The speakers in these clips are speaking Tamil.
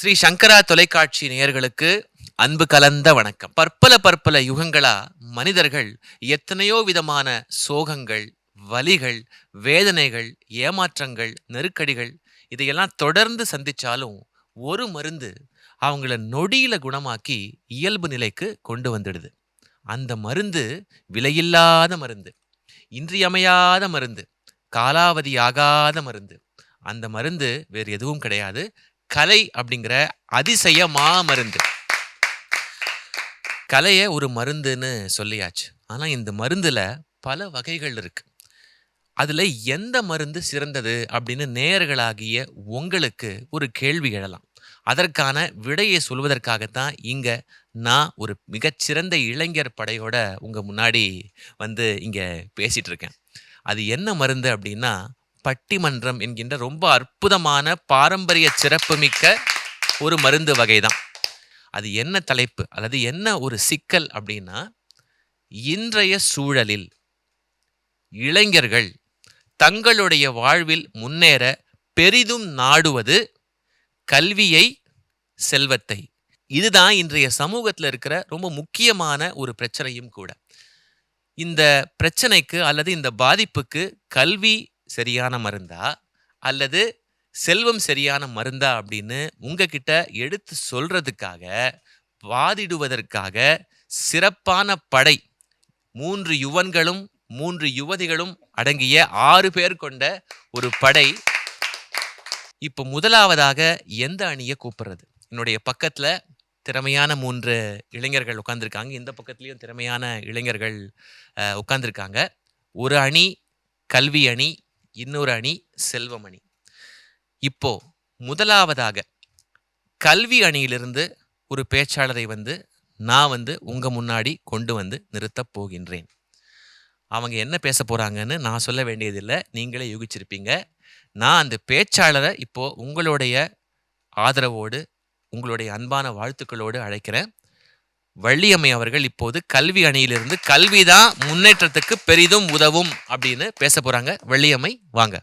ஸ்ரீ சங்கரா தொலைக்காட்சி நேயர்களுக்கு அன்பு கலந்த வணக்கம். பற்பல யுகங்களா மனிதர்கள் எத்தனையோ விதமான சோகங்கள், வலிகள், வேதனைகள், ஏமாற்றங்கள், நெருக்கடிகள் இதையெல்லாம் தொடர்ந்து சந்திச்சாலும் ஒரு மருந்து அவங்கள நொடியில குணமாக்கி இயல்பு நிலைக்கு கொண்டு வந்துடுது. அந்த மருந்து விலையில்லாத மருந்து, இன்றியமையாத மருந்து, காலாவதியாகாத மருந்து. அந்த மருந்து வேறு எதுவும் கிடையாது, கலை அப்படிங்கிற அதிசய மாமருந்து. கலைய ஒரு மருந்துன்னு சொல்லியாச்சு. ஆனா இந்த மருந்துல பல வகைகள் இருக்கு. அதுல எந்த மருந்து சிறந்தது அப்படின்னு நேயர்களாகிய உங்களுக்கு ஒரு கேள்வி எழலாம். அதற்கான விடையை சொல்வதற்காகத்தான் இங்க நான் ஒரு மிகச்சிறந்த இளைஞர் படையோட உங்க முன்னாடி இங்க பேசிட்டு இருக்கேன். அது என்ன மருந்து அப்படின்னா, பட்டிமன்றம் என்கின்ற ரொம்ப அற்புதமான பாரம்பரிய சிறப்புமிக்க ஒரு மருந்து வகைதான். அது என்ன தலைப்பு அல்லது என்ன ஒரு சிக்கல் அப்படின்னா, இன்றைய சூழலில் இளைஞர்கள் தங்களுடைய வாழ்வில் முன்னேற பெரிதும் நாடுவது கல்வியை, செல்வத்தை. இதுதான் இன்றைய சமூகத்தில் இருக்கிற ரொம்ப முக்கியமான ஒரு பிரச்சனையும் கூட. இந்த பிரச்சனைக்கு அல்லது இந்த பாதிப்புக்கு கல்வி சரியான மருந்தா அல்லது செல்வம் சரியான மருந்தா அப்படின்னு உங்ககிட்ட எடுத்து சொல்றதுக்காக, வாதிடுவதற்காக சிறப்பான படை, 3 யுவன்களும் 3 யுவதிகளும் அடங்கிய 6 பேர் கொண்ட ஒரு படை. இப்போ முதலாவதாக எந்த அணியை கூப்பிடுறது? என்னுடைய பக்கத்துல திறமையான 3 இளைஞர்கள் உட்கார்ந்துருக்காங்க. இந்த பக்கத்துலயும் திறமையான இளைஞர்கள் உட்கார்ந்துருக்காங்க. ஒரு அணி கல்வி அணி, இன்னொரு அணி செல்வம் அணி. இப்போ முதலாவதாக கல்வி அணியிலிருந்து ஒரு பேச்சாளரை நான் உங்க முன்னாடி கொண்டு நிறுத்தப் போகின்றேன். அவங்க என்ன பேச போறாங்கன்னு நான் சொல்ல வேண்டியதில்லை, நீங்களே யூகிச்சிருப்பீங்க. நான் அந்த பேச்சாளரை இப்போ உங்களுடைய ஆதரவோடு, உங்களுடைய அன்பான வாழ்த்துக்களோடு அழைக்கிறேன். வள்ளியம்மை அவர்கள் இப்போது கல்வி அணியிலிருந்து கல்விதான் முன்னேற்றத்துக்கு பெரிதும் உதவும் அப்படின்னு பேச போறாங்க. வள்ளியம்மை, வாங்க.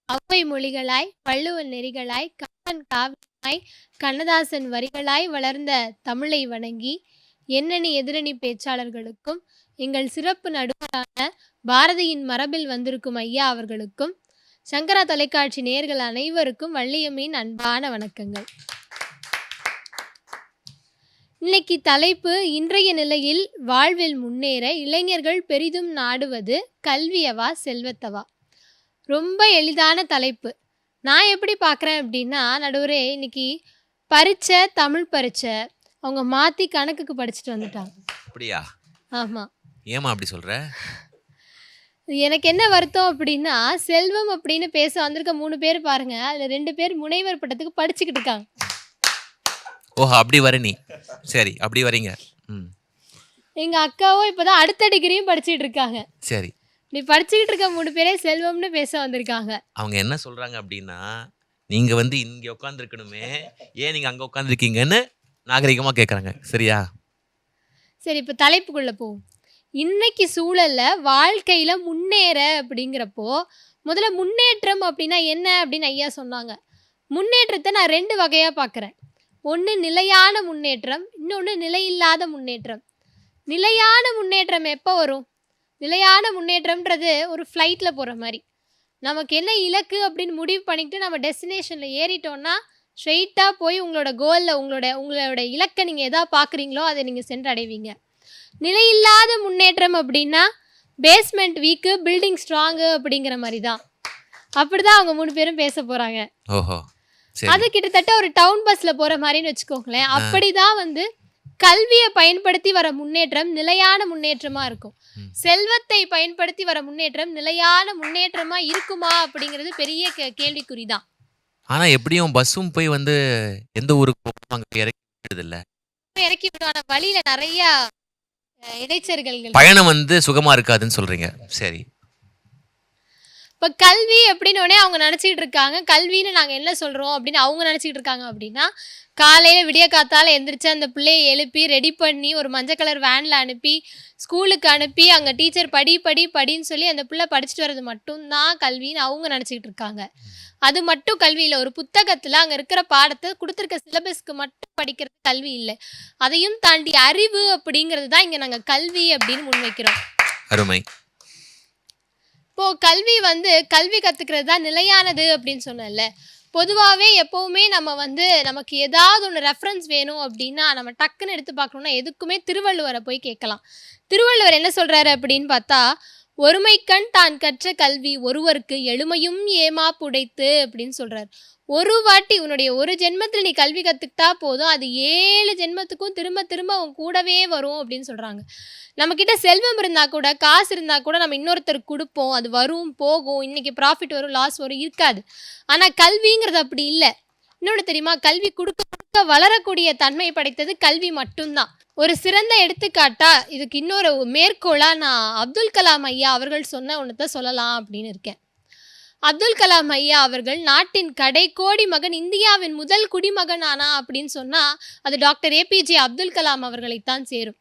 ஔவை மொழிகளாய், வள்ளுவன் நெறிகளாய், கம்பன் காவியமாய், கண்ணதாசன் வரிகளாய் வளர்ந்த தமிழை வணங்கி எண்ணணி எதிரணி பேச்சாளர்களுக்கும், எங்கள் சிறப்பு நடுவரான பாரதியின் மரபில் வந்திருக்கும் ஐயா அவர்களுக்கும், சங்கரா தொலைக்காட்சி நேயர்கள் அனைவருக்கும் வள்ளியம்மையின் அன்பான வணக்கங்கள். இன்னைக்கு தலைப்பு, இன்றைய நிலையில் வாழ்வில் முன்னேற இளைஞர்கள் பெரிதும் நாடுவது கல்வியவா செல்வத்தவா. ரொம்ப எளிதான தலைப்பு. நான் எப்படி பார்க்குறேன் அப்படின்னா, நடுவரே இன்னைக்கு தமிழ் பரீட்சை அவங்க மாற்றி கணக்குக்கு படிச்சுட்டு வந்துட்டாங்க. அப்படியா? ஆமாம். ஏமா அப்படி சொல்கிற? எனக்கு என்ன வருத்தம் அப்படின்னா, செல்வம் அப்படின்னு பேச வந்திருக்க 3 பேர் பாருங்க, அதில் 2 பேர் முனைவர் பட்டத்துக்கு படிச்சுக்கிட்டு இருக்காங்க. ஓஹோ, அப்படி வர நீ. சரி, அப்படி வரீங்க. எங்கள் அக்காவும் இப்போதான் அடுத்த டிகிரியும் படிச்சுட்டு இருக்காங்க. சரி, நீ படிச்சுக்கிட்டு இருக்க 3 பேரே செல்வம்னு பேச வந்திருக்காங்க. அவங்க என்ன சொல்றாங்க அப்படின்னா, நீங்க இங்க உட்காந்துருக்கணுமே, ஏன் நீங்க அங்க உட்காந்துருக்கீங்கன்னு நாகரிகமா கேட்குறாங்க. சரியா? சரி, இப்போ தலைப்புக்குள்ள போவோம். இன்னைக்கு சூழல்ல வாழ்க்கையில முன்னேற அப்படிங்கிறப்போ, முதல்ல முன்னேற்றம் அப்படின்னா என்ன அப்படின்னு ஐயா சொன்னாங்க. முன்னேற்றத்தை நான் 2 வகையாக பார்க்குறேன். ஒன்று நிலையான முன்னேற்றம், இன்னொன்று நிலையில்லாத முன்னேற்றம். நிலையான முன்னேற்றம் எப்போ வரும்? நிலையான முன்னேற்றம்ன்றது ஒரு ஃப்ளைட்டில் போகிற மாதிரி. நமக்கு என்ன இலக்கு அப்படின்னு முடிவு பண்ணிக்கிட்டு நம்ம டெஸ்டினேஷனில் ஏறிட்டோன்னா ஸ்ட்ரெயிட்டாக போய் உங்களோட கோலில் உங்களோட இலக்கை நீங்கள் எதா பார்க்குறீங்களோ அதை நீங்கள் சென்றடைவீங்க. நிலையில்லாத முன்னேற்றம் அப்படின்னா பேஸ்மெண்ட் வீக்கு, பில்டிங் ஸ்ட்ராங்கு அப்படிங்கிற மாதிரி தான். அப்படி தான் அவங்க 3 பேரும் பேச போகிறாங்க. ஓஹோ, அது கிட்டத்தட்ட ஒரு டவுன் பஸ்ஸில் போகிற மாதிரின்னு வச்சுக்கோங்களேன். அப்படி தான் கல்வியை பயன்படுத்தி வர முன்னேற்றம் நிலையான முன்னேற்றமாக இருக்கும். செல்வத்தை பயன்படுத்தி வர முன்னேற்றம் நிலையான முன்னேற்றமாக இருக்குமா அப்படிங்கிறது பெரிய கேள்விக்குறி தான். ஆனால் எப்படியும் பஸ்ஸும் போய் எந்த ஊருக்கு அங்கே இறக்கி விடுவான வழியில் நிறைய இடைச்சர்கள், பயணம் சுகமாக இருக்காதுன்னு சொல்கிறீங்க. சரி, இப்ப கல்வி அப்படின்னோனே அவங்க நினைச்சிட்டு இருக்காங்க, கல்வின்னு நாங்க என்ன சொல்றோம் அப்படின்னு அவங்க நினைச்சிட்டு இருக்காங்க அப்படின்னா, காலையில விடிய காத்தால எந்திரிச்சு அந்த பிள்ளைய எழுப்பி ரெடி பண்ணி ஒரு மஞ்சள் கலர் வேன்ல அனுப்பி ஸ்கூலுக்கு அனுப்பி அங்க டீச்சர் படி படி படின்னு சொல்லி அந்த பிள்ளை படிச்சுட்டு வர்றது மட்டும்தான் கல்வின்னு அவங்க நினைச்சிட்டு இருக்காங்க. அது மட்டும் கல்வி இல்ல. ஒரு புத்தகத்துல அங்க இருக்கிற பாடத்தை கொடுத்திருக்க சிலபஸ்க்கு மட்டும் படிக்கிறது கல்வி இல்ல. அதையும் தாண்டி அறிவு அப்படிங்கிறது தான் இங்க நாங்க கல்வி அப்படின்னு முன்வைக்கிறோம். அருமை. இப்போ கல்வி கல்வி கத்துக்கிறது தான் நிலையானது அப்படின்னு சொன்னேன்ல. பொதுவாவே எப்பவுமே நம்ம நமக்கு ஏதாவது ஒண்ணு ரெஃபரன்ஸ் வேணும் அப்படின்னா, நம்ம டக்குன்னு எடுத்து பார்க்கணும்னா எதுக்குமே திருவள்ளுவர போய் கேட்கலாம். திருவள்ளுவர் என்ன சொல்றாரு அப்படின்னு பார்த்தா, "ஒருமைக்கண் தான் கற்ற கல்வி ஒருவருக்கு எழுமையும் ஏமாப்புடைத்து" அப்படின்னு சொல்றாரு. ஒரு வாட்டி உன்னுடைய ஒரு ஜென்மத்துல நீ கல்வி கத்துக்கிட்டா போதும், அது 7 ஜென்மத்துக்கும் திரும்ப திரும்ப உன் கூடவே வரும் அப்படின்னு சொல்றாங்க. நம்மகிட்ட செல்வம் இருந்தா கூட, காசு இருந்தா கூட நம்ம இன்னொருத்தருக்கு குடுப்போம். அது வரும், போகும். இன்னைக்கு ப்ராஃபிட் வரும், லாஸ் வரும் இருக்காது. ஆனா கல்விங்கிறது அப்படி இல்ல. இன்னொன்னு தெரியுமா? கல்வி குடுக்க குடுக்க வளரக்கூடிய தன்மை படைத்தது கல்வி மட்டும்தான். ஒரு சிறந்த எடுத்துக்காட்டா இதுக்கு இன்னொரு மேற்கோளா நான் அப்துல் கலாம் ஐயா அவர்கள் சொன்ன ஒன்னத்த சொல்லலாம் அப்படின்னு இருக்கேன். அப்துல் கலாம் ஐயா அவர்கள் நாட்டின் கடைக்கோடி மகன், இந்தியாவின் முதல் குடிமகன் ஆனா அப்படின்னு சொன்னா, அது டாக்டர் ஏபிஜே அப்துல் கலாம் அவர்களைத்தான் சேரும்.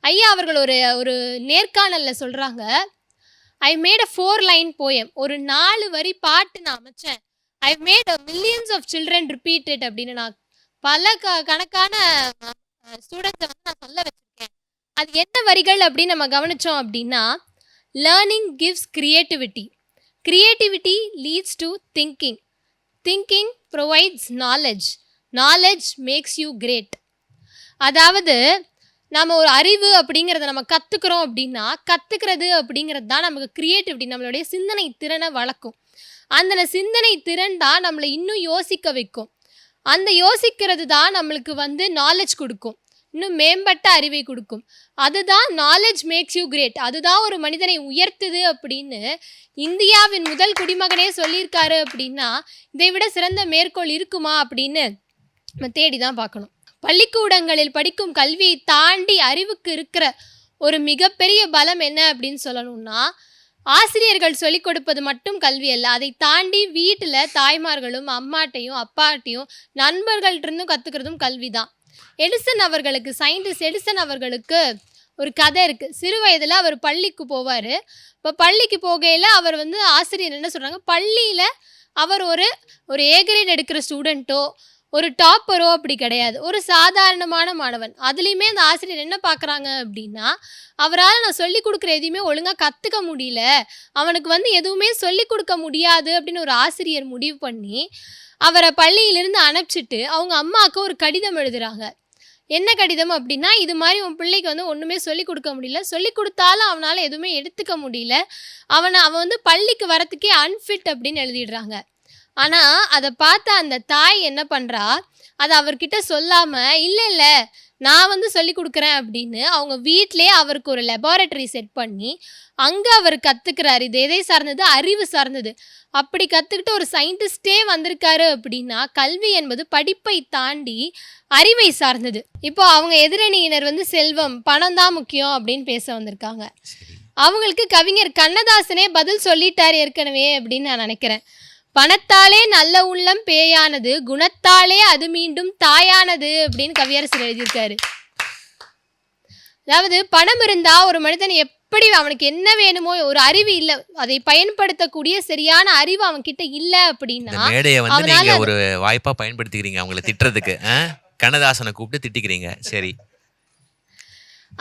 ஐயா அவர்கள் ஒரு ஒரு நேர்காணல்ல சொல்றாங்க, I made a 4 line poem. ஒரு 4 வரி பாட்டு நான் அமைச்சேன். I made a millions of children repeat it அப்படின்னு நான் பல கணக்கான ஸ்டூடெண்ட்ஸை நான் சொல்ல வச்சிருக்கேன். அது என்ன வரிகள் அப்படின்னு நம்ம கவனிச்சோம் அப்படின்னா, learning gives creativity, creativity leads to thinking, thinking provides knowledge, knowledge makes you great. அதாவது நம்ம ஒரு அறிவு அப்படிங்கிறத நம்ம கற்றுக்குறோம் அப்படின்னா, கற்றுக்கிறது அப்படிங்கிறது தான் நமக்கு கிரியேட்டிவிட்டி, நம்மளுடைய சிந்தனை திறனை வளர்க்கும். அந்த சிந்தனை திறன் தான் நம்மளை இன்னும் யோசிக்க வைக்கும். அந்த யோசிக்கிறது தான் நம்மளுக்கு நாலேஜ் கொடுக்கும், இன்னும் மேம்பட்ட அறிவை கொடுக்கும். அதுதான் நாலேஜ் மேக்ஸ் யூ கிரேட், அதுதான் ஒரு மனிதனை உயர்த்துது அப்படின்னு இந்தியாவின் முதல் குடிமகனே சொல்லியிருக்காரு. அப்படின்னா இதை விட சிறந்த மேற்கோள் இருக்குமா அப்படின்னு நம்ம தேடி தான் பார்க்கணும். பள்ளிக்கூடங்களில் படிக்கும் கல்வியை தாண்டி அறிவுக்கு இருக்கிற ஒரு மிகப்பெரிய பலம் என்ன அப்படின்னு சொல்லணும்னா, ஆசிரியர்கள் சொல்லிக் கொடுப்பது மட்டும் கல்வி அல்ல. அதை தாண்டி வீட்டில் தாய்மார்களும் அம்மாட்டையும் அப்பாட்டையும் நண்பர்கள்ட்டிருந்தும் கற்றுக்கிறதும் கல்வி தான். எடிசன் அவர்களுக்கு, சயின்டிஸ்ட் எடிசன் அவர்களுக்கு ஒரு கதை இருக்குது. சிறு வயதில் அவர் பள்ளிக்கு போவார். இப்போ பள்ளிக்கு போகையில் அவர் ஆசிரியர் என்ன சொல்கிறாங்க, பள்ளியில் அவர் ஒரு ஒரு ஏ கிரேட் எடுக்கிற ஸ்டூடெண்ட்டோ ஒரு டாப்பரோ அப்படி கிடையாது, ஒரு சாதாரணமான மாணவன். அதுலேயுமே அந்த ஆசிரியர் என்ன பார்க்குறாங்க அப்படின்னா, அவரால் நான் சொல்லிக் கொடுக்குற எதையுமே ஒழுங்காக கற்றுக்க முடியல, அவனுக்கு எதுவுமே சொல்லிக் கொடுக்க முடியாது அப்படின்னு ஒரு ஆசிரியர் முடிவு பண்ணி அவரை பள்ளியிலிருந்து அனுப்பிச்சிட்டு அவங்க அம்மாவுக்கு ஒரு கடிதம் எழுதுகிறாங்க. என்ன கடிதம் அப்படின்னா, இது மாதிரி உன் பிள்ளைக்கு ஒன்றுமே சொல்லிக் கொடுக்க முடியல, சொல்லிக் கொடுத்தாலும் அவனால் எதுவுமே எடுத்துக்க முடியல, அவன் பள்ளிக்கு வரத்துக்கே அன்ஃபிட் அப்படின்னு எழுதிடுறாங்க. ஆனால் அதை பார்த்த அந்த தாய் என்ன பண்ணுறா, அதை அவர்கிட்ட சொல்லாமல், இல்லை இல்லை நான் சொல்லிக் கொடுக்குறேன் அப்படின்னு அவங்க வீட்டிலே அவருக்கு ஒரு லெபார்ட்டரி செட் பண்ணி அங்கே அவர் கற்றுக்கிறாரு. இது எதை சார்ந்தது? அறிவு சார்ந்தது. அப்படி கற்றுக்கிட்டு ஒரு சயின்டிஸ்டே வந்திருக்காரு அப்படின்னா, கல்வி என்பது படிப்பை தாண்டி அறிவை சார்ந்தது. இப்போ அவங்க எதிரணியினர் செல்வம் பணம் தான் முக்கியம் அப்படின்னு பேச வந்திருக்காங்க. அவங்களுக்கு கவிஞர் கண்ணதாசனே பதில் சொல்லிட்டார் ஏற்கனவே அப்படின்னு நான் நினைக்கிறேன். பணத்தாலே நல்ல உள்ளம் பேயானது, குணத்தாலே அது மீண்டும் தாயானது அப்படின்னு கவியரசர் எழுதியிருக்காரு. அதாவது பணம் இருந்தா ஒரு மனிதன் எப்படி அவனுக்கு என்ன வேணுமோ, ஒரு அறிவு இல்லை, அதை பயன்படுத்தக்கூடிய சரியான அறிவு அவன் கிட்ட இல்லை அப்படின்னா, நீங்க ஒரு வாய்ப்பா பயன்படுத்திக்கிறீங்க அவங்களை திட்டுறதுக்கு. கண்ணதாசனை கூப்பிட்டு திட்டிக்கிறீங்க. சரி,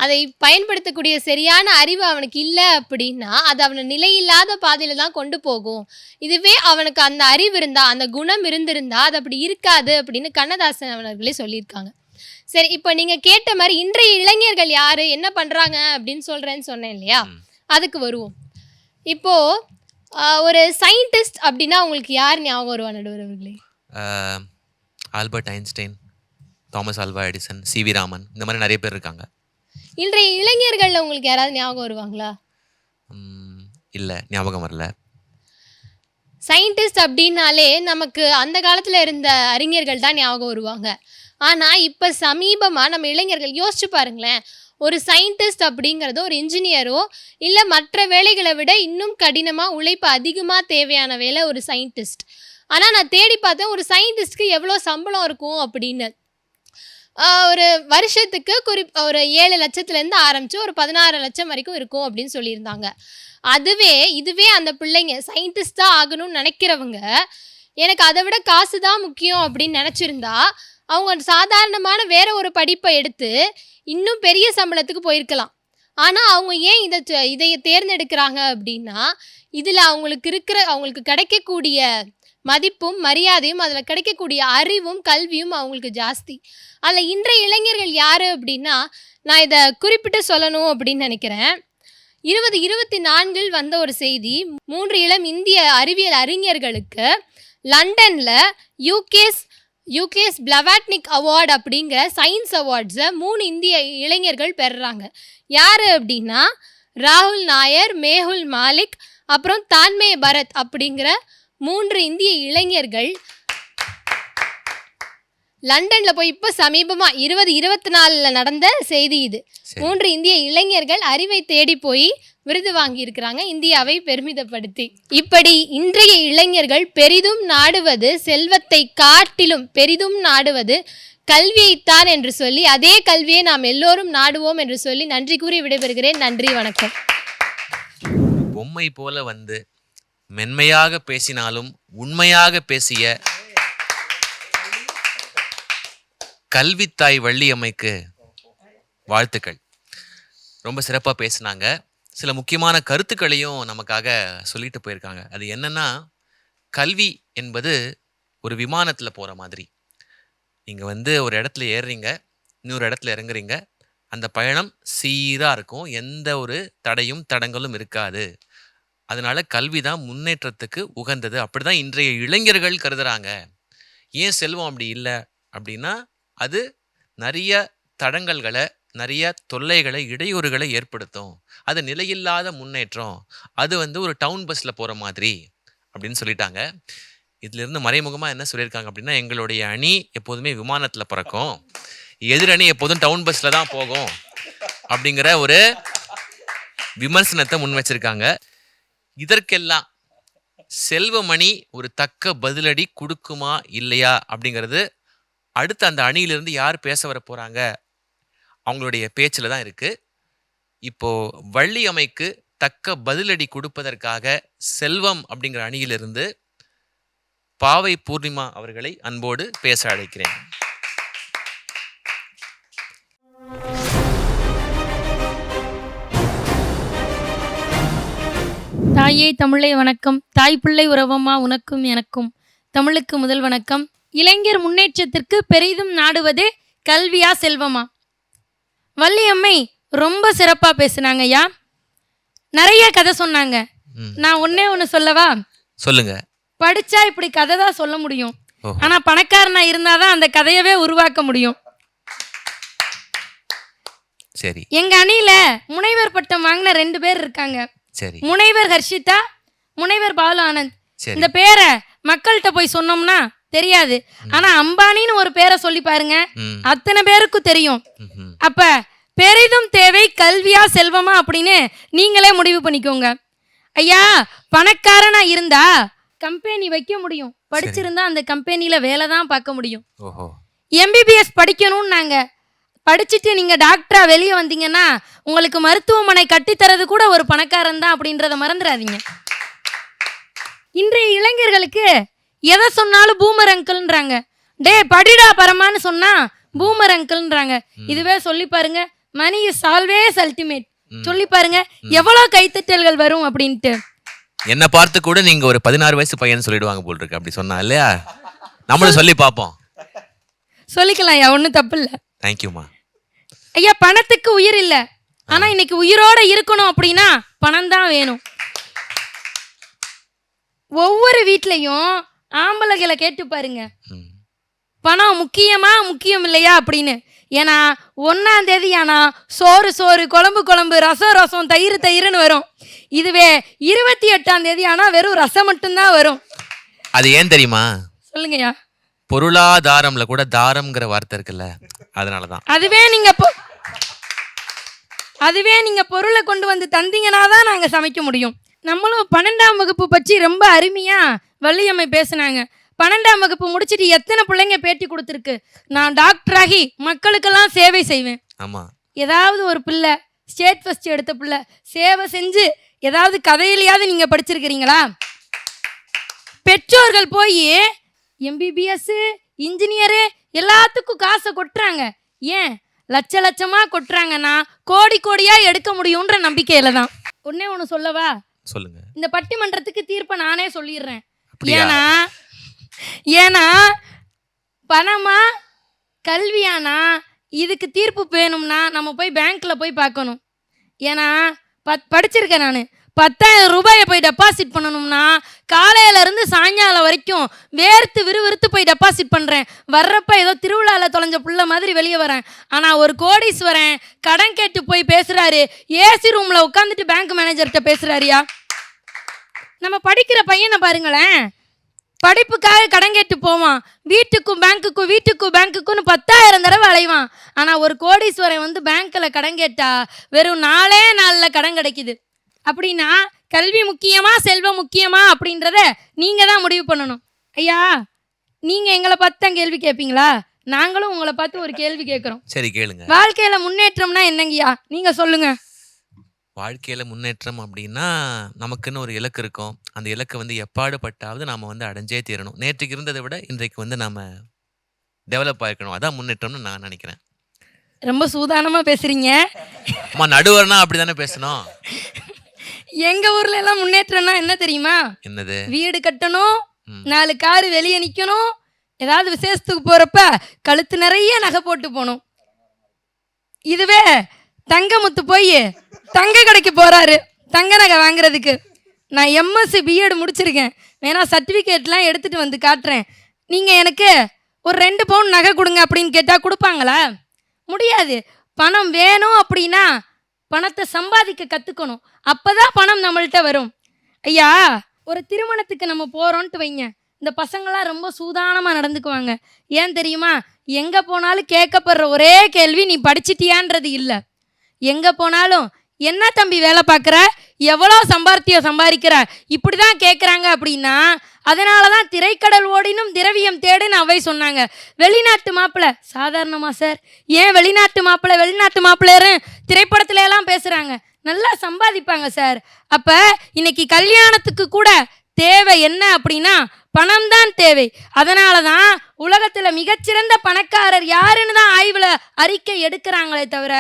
அதை பயன்படுத்தக்கூடிய சரியான அறிவு அவனுக்கு இல்லை அப்படின்னா, அது அவனை நிலையில்லாத பாதையில தான் கொண்டு போகும். இதுவே அவனுக்கு அந்த அறிவு இருந்தா, அந்த குணம் இருந்திருந்தா அது அப்படி இருக்காது அப்படின்னு கண்ணதாசன் அவர்களே சொல்லியிருக்காங்க. சரி, இப்போ நீங்க கேட்ட மாதிரி இன்றைய இளைஞர்கள் யாரு என்ன பண்றாங்க அப்படின்னு சொன்னேன் இல்லையா, அதுக்கு வருவோம். இப்போ ஒரு சயின்டிஸ்ட் அப்படின்னா உங்களுக்கு யார் ஞாபகம் வருவா நடுவர் அவர்களே? Albert Einstein, Thomas Alva Edison, CV. Raman, இந்த மாதிரி நிறைய பேர் இருக்காங்க. இன்றைய இளைஞர்கள்ல உங்களுக்கு யாராவது ஞாபகம் வருவாங்களா? இல்லை, ஞாபகம் வரல. சயின்டிஸ்ட் அப்படின்னாலே நமக்கு அந்த காலத்தில் இருந்த அறிஞர்கள் தான் ஞாபகம் வருவாங்க. ஆனால் இப்போ சமீபமாக நம்ம இளைஞர்கள் யோசிச்சு பாருங்களேன், ஒரு சயின்டிஸ்ட் அப்படிங்கிறது ஒரு இன்ஜினியரோ இல்லை மற்ற வேலைகளை விட இன்னும் கடினமாக உழைப்பு அதிகமாக தேவையான வேலை ஒரு சயின்டிஸ்ட். ஆனால் நான் தேடி பார்த்தேன் ஒரு சயின்டிஸ்ட்க்கு எவ்வளோ சம்பளம் இருக்கும் அப்படின்னு. ஒரு வருஷத்துக்கு ஒரு 7 லட்சத்துலேருந்து ஆரம்பித்து ஒரு 16 லட்சம் வரைக்கும் இருக்கும் அப்படின்னு சொல்லியிருந்தாங்க. இதுவே அந்த பிள்ளைங்க சயின்டிஸ்ட் தான் ஆகணும்னு நினைக்கிறவங்க எனக்கு அதை விட காசு தான் முக்கியம் அப்படின்னு நினச்சிருந்தா அவங்க சாதாரணமான வேற ஒரு படிப்பை எடுத்து இன்னும் பெரிய சம்பளத்துக்கு போயிருக்கலாம். ஆனால் அவங்க ஏன் இதை தேர்ந்தெடுக்கிறாங்க அப்படின்னா இதில் அவங்களுக்கு கிடைக்கக்கூடிய மதிப்பும் மரியாதையும் அதில் கிடைக்கக்கூடிய அறிவும் கல்வியும் அவங்களுக்கு ஜாஸ்தி. அதில் இன்றைய இளைஞர்கள் யார் அப்படின்னா நான் இதை குறிப்பிட்டு சொல்லணும் அப்படின்னு நினைக்கிறேன். 2024 வந்த ஒரு செய்தி, 3 இளம் இந்திய அறிவியல் அறிஞர்களுக்கு லண்டனில் யூகேஸ் பிளவாட்னிக் அவார்டு அப்படிங்கிற சயின்ஸ் அவார்ட்ஸை 3 இந்திய இளைஞர்கள் பெறுறாங்க. யார் அப்படின்னா ராகுல் நாயர், மேஹுல் மாலிக், அப்புறம் தான்மே பரத் அப்படிங்கிற 3 இந்திய இளைஞர்கள் லண்டனில் போய் இப்போ சமீபமாக 2024 நடந்த செய்தி இது. 3 இந்திய இளைஞர்கள் அறிவை தேடி போய் விருது வாங்கியிருக்கிறாங்க இந்தியாவை பெருமிதப்படுத்தி. இப்படி இன்றைய இளைஞர்கள் பெரிதும் நாடுவது செல்வத்தை காட்டிலும் பெரிதும் நாடுவது கல்வியைத்தான் என்று சொல்லி அதே கல்வியை நாம் எல்லோரும் நாடுவோம் என்று சொல்லி நன்றி கூறி விடைபெறுகிறேன். நன்றி, வணக்கம். பொம்மை போல வந்து மென்மையாக பேசினாலும் உண்மையாக பேசிய கல்வித்தாய் வள்ளியம்மைக்கு வாழ்த்துக்கள். ரொம்ப சிறப்பாக பேசினாங்க. சில முக்கியமான கருத்துக்களையும் நமக்காக சொல்லிட்டு போயிருக்காங்க. அது என்னன்னா, கல்வி என்பது ஒரு விமானத்தில் போகிற மாதிரி. நீங்கள் வந்து ஒரு இடத்துல ஏறுறீங்க, இன்னொரு இடத்துல இறங்குறீங்க. அந்த பயணம் சீராக இருக்கும், எந்த ஒரு தடங்களும் இருக்காது. அதனால கல்வி தான் முன்னேற்றத்துக்கு உகந்தது. அப்படிதான் இன்றைய இளைஞர்கள் கருதுறாங்க. ஏன் செல்வம் அப்படி இல்லை அப்படின்னா அது நிறைய தடங்கல்களை, நிறைய தொல்லைகளை, இடையூறுகளை ஏற்படுத்தும். அது நிலையில்லாத முன்னேற்றம். அது வந்து ஒரு டவுன் பஸ்ஸில் போகிற மாதிரி அப்படின்னு சொல்லிட்டாங்க. இதிலிருந்து மறைமுகமாக என்ன சொல்லியிருக்காங்க அப்படின்னா எங்களுடைய அணி எப்போதுமே விமானத்தில் பறக்கும், எதிரணி எப்போதும் டவுன் பஸ்ஸில் தான் போகும் அப்படிங்கிற ஒரு விமர்சனத்தை முன் வச்சிருக்காங்க. இதற்கெல்லாம் செல்வமணி ஒரு தக்க பதிலடி கொடுக்குமா இல்லையா அப்படிங்கிறது அடுத்து அந்த அணியிலிருந்து யார் பேச வர போறாங்க அவங்களுடைய பேச்சில் தான் இருக்கு. இப்போ வள்ளியம்மைக்கு தக்க பதிலடி கொடுப்பதற்காக செல்வம் அப்படிங்கிற அணியிலிருந்து பாவை பூர்ணிமா அவர்களை அன்போடு பேச அழைக்கிறேன். தாயே தமிழே வணக்கம். தாய் பிள்ளை உறவம்மா உனக்கும் எனக்கும். தமிழுக்கு முதல் வணக்கம். இளைஞர் முன்னேற்றத்திற்கு பெரிதும் நாடுவது கல்வியா செல்வமா? வள்ளியம்மை ரொம்ப சிறப்பா பேசுனாங்க ஐயா. நிறைய கதை சொன்னாங்க. நான் ஒண்ணு சொல்லவா? சொல்லுங்க. படிச்சா இப்படி கதை தான் சொல்ல முடியும், ஆனா பணக்காரனா இருந்தாதான் அந்த கதையவே உருவாக்க முடியும். சரி. எங்க அணியில முனைவர் பட்டம் வாங்கின 2 பேர் இருக்காங்க. சரி. முனைவர் ஹர்ஷிதா, முனைவர் பாலு ஆனந்த். இந்த பேரை மக்கள்கிட்ட போய் சொன்னோம்னா தெரியாது, ஆனா அம்பானின்னு ஒரு பேரை சொல்லி பாருங்க, அத்தனை பேருக்கும் தெரியும். அப்ப பெரிதும் தேவை கல்வியா செல்வமா அப்படின்னு நீங்களே முடிவு பண்ணிக்கோங்க. ஐயா, பணக்காரனா இருந்தா கம்பெனி வைக்க முடியும், படிச்சிருந்தா அந்த கம்பெனில வேலை தான் பார்க்க முடியும். எம்பிபிஎஸ் படிக்கணும்னு நாங்க படிச்சுட்டு நீங்க டாக்டரா வெளியே வந்தீங்கன்னா உங்களுக்கு மருத்துவமனை கட்டித்தரது கூட ஒரு பணக்காரன் தான் அப்படின்றத மறந்துடாதீங்க. இன்றைய இளைஞர்களுக்கு எதை சொன்னாலும் பூமர் அங்கிள்ன்றாங்க. டே படிடா பரமான்னு சொன்னா பூமர் அங்கிள்ன்றாங்க. இதுவே சொல்லி பாருங்க, மணி இஸ் ஆல்வேஸ் அல்டிமேட். சொல்லி பாருங்க எவ்வளவு கைத்தட்டல்கள் வரும் அப்படின்ட்டு. என்ன பார்த்து கூட நீங்க ஒரு 16 வயசு பையன் சொல்லிடுவாங்க போல் இருக்கு. அப்படி சொன்னா இல்லையா? நம்மளும் சொல்லி பார்ப்போம். சொல்லிக்கலாம் ஐயா, ஒன்றும் தப்பு இல்லை. தேங்க்யூமா. ஐயா, பணத்துக்கு உயிர் இல்லை, ஆனா இன்னைக்கு உயிரோட இருக்கணும் அப்படின்னா பணம் தான் வேணும். ஒவ்வொரு வீட்லையும் ஆம்பளைகளை கேட்டு பாருங்க, பணம் முக்கியம் இல்லையா அப்படின்னு. ஏன்னா 1ஆம் தேதி ஆனா சோறு குழம்பு ரசம் தயிர்னு வரும். இதுவே 28ஆம் தேதி ஆனா வெறும் ரசம் மட்டும்தான் வரும். அது ஏன் தெரியுமா? சொல்லுங்கய்யா. பொருளாதாரம்ல கூட தாரம்ங்கிற வார்த்தை இருக்குல்ல, அதனாலதான். அதுவே நீங்க அதுவே நீங்கள் பொருளை கொண்டு வந்து தந்தீங்கன்னா தான் நாங்கள் சமைக்க முடியும். நம்மளும் 12ஆம் வகுப்பு பற்றி ரொம்ப அருமையாக வள்ளியம்மை பேசுனாங்க. 12ஆம் வகுப்பு முடிச்சுட்டு எத்தனை பிள்ளைங்க பேட்டி கொடுத்துருக்கு, நான் டாக்டராகி மக்களுக்கெல்லாம் சேவை செய்வேன். ஆமாம். ஏதாவது ஒரு பிள்ளை ஸ்டேட் ஃபர்ஸ்ட் எடுத்த பிள்ளை சேவை செஞ்சு ஏதாவது கதையிலையாவது நீங்கள் படிச்சிருக்கிறீங்களா? பெற்றோர்கள் போய் எம்பிபிஎஸ் இன்ஜினியரு எல்லாத்துக்கும் காசை கொட்டுறாங்க. ஏன் லட்ச லட்சமாக கொட்டுறாங்கன்னா கோடி கோடியாக எடுக்க முடியுன்ற நம்பிக்கையில் தான். ஒன்னே ஒன்று சொல்லவா? சொல்லுங்க. இந்த பட்டிமன்றத்துக்கு தீர்ப்பை நானே சொல்லிடுறேன். அப்படியா? ஏன்னா பணமா கல்வியானா இதுக்கு தீர்ப்பு வேணும்னா நம்ம போய் பேங்க்ல போய் பார்க்கணும். ஏன்னா படிச்சிருக்கேன் நான். 10,000 ரூபாயை போய் டெபாசிட் பண்ணணும்னா காலையிலேருந்து சாயங்காலம் வரைக்கும் வேர்த்து விறுவிறுத்து போய் டெபாசிட் பண்ணுறேன். வர்றப்ப ஏதோ திருவிழாவில் தொலைஞ்ச புள்ள மாதிரி வெளியே வரேன். ஆனால் ஒரு கோடீஸ்வரன் கடன் கேட்டு போய் பேசுகிறாரு, ஏசி ரூமில் உட்காந்துட்டு பேங்க் மேனேஜர்கிட்ட பேசுகிறாரியா. நம்ம படிக்கிற பையனை பாருங்களேன், படிப்புக்காக கடன் கேட்டு போவான், வீட்டுக்கும் பேங்க்குக்குன்னு 10,000 தடவை அலைவான். ஆனால் ஒரு கோடீஸ்வரன் வந்து பேங்க்கில் கடன் கேட்டா வெறும் 4 நாளில் கடன் கிடைக்குது. அப்படின்னா கல்வி முக்கியமா செல்வம் முக்கியமா அப்படின்றத நீங்கள் தான் முடிவு பண்ணணும். ஐயா, நீங்கள் எங்களை பார்த்து தான் கேள்வி கேட்பீங்களா? நாங்களும் உங்களை பார்த்து ஒரு கேள்வி கேட்குறோம். சரி, கேளுங்க. வாழ்க்கையில் முன்னேற்றம்னா என்னங்கய்யா நீங்கள் சொல்லுங்க. வாழ்க்கையில் முன்னேற்றம் அப்படின்னா நமக்குன்னு ஒரு இலக்கு இருக்கும். அந்த இலக்கை வந்து எப்பாடுபட்டாவது நாம் வந்து அடைஞ்சே தீரணும். நேற்றுக்கு இருந்ததை விட இன்றைக்கு வந்து நாம் டெவலப் ஆகிக்கணும். அதான் முன்னேற்றம்னு நான் நினைக்கிறேன். ரொம்ப சூதானமாக பேசுகிறீங்க. அம்மா, நடுவர்னா அப்படி தானே பேசணும். எங்கள் ஊர்ல எல்லாம் முன்னேற்றம்னா என்ன தெரியுமா? என்னது? வீடு கட்டணும், 4 காரு வெளியே நிற்கணும், ஏதாவது விசேஷத்துக்கு போகிறப்ப கழுத்து நிறைய நகை போட்டு போகணும். இதுவே தங்கமுத்து போய் தங்க கடைக்கு போகிறாரு தங்க நகை வாங்குறதுக்கு. நான் எம்எஸ்சி பிஎட் முடிச்சிருக்கேன், வேணா சர்டிஃபிகேட்லாம் எடுத்துகிட்டு வந்து காட்டுறேன், நீங்கள் எனக்கு ஒரு 2 பவுன் நகை கொடுங்க அப்படின்னு கேட்டால் கொடுப்பாங்களா? முடியாது. பணம் வேணும் அப்படின்னா பணத்தை சம்பாதிக்க கற்றுக்கணும். அப்போ தான் பணம் நம்மள்கிட்ட வரும். ஐயா, ஒரு திருமணத்துக்கு நம்ம போகிறோன்ட்டு வைங்க, இந்த பசங்களாம் ரொம்ப சூதானமாக நடந்துக்குவாங்க. ஏன் தெரியுமா? எங்கே போனாலும் கேட்கப்படுற ஒரே கேள்வி நீ படிச்சிட்டியான்றது இல்லை. எங்கே போனாலும் என்ன தம்பி வேலை பார்க்குற, எவ்வளோ சம்பாதிக்கிற, இப்படி தான் கேட்குறாங்க. அப்படின்னா அதனால தான் திரைக்கடல் ஓடினும் திரவியம் தேடுன்னு அவை சொன்னாங்க. வெளிநாட்டு மாப்பிள்ளை சாதாரணமா சார்? ஏன் வெளிநாட்டு மாப்பிள்ளைன்னு திரைப்படத்துல எல்லாம் பேசுகிறாங்க, நல்லா சம்பாதிப்பாங்க சார். அப்போ இன்னைக்கு கல்யாணத்துக்கு கூட தேவை என்ன அப்படின்னா பணம் தான் தேவை. அதனால தான் உலகத்தில் மிகச்சிறந்த பணக்காரர் யாருன்னு தான் ஆய்வில் அறிக்கை எடுக்கிறாங்களே தவிர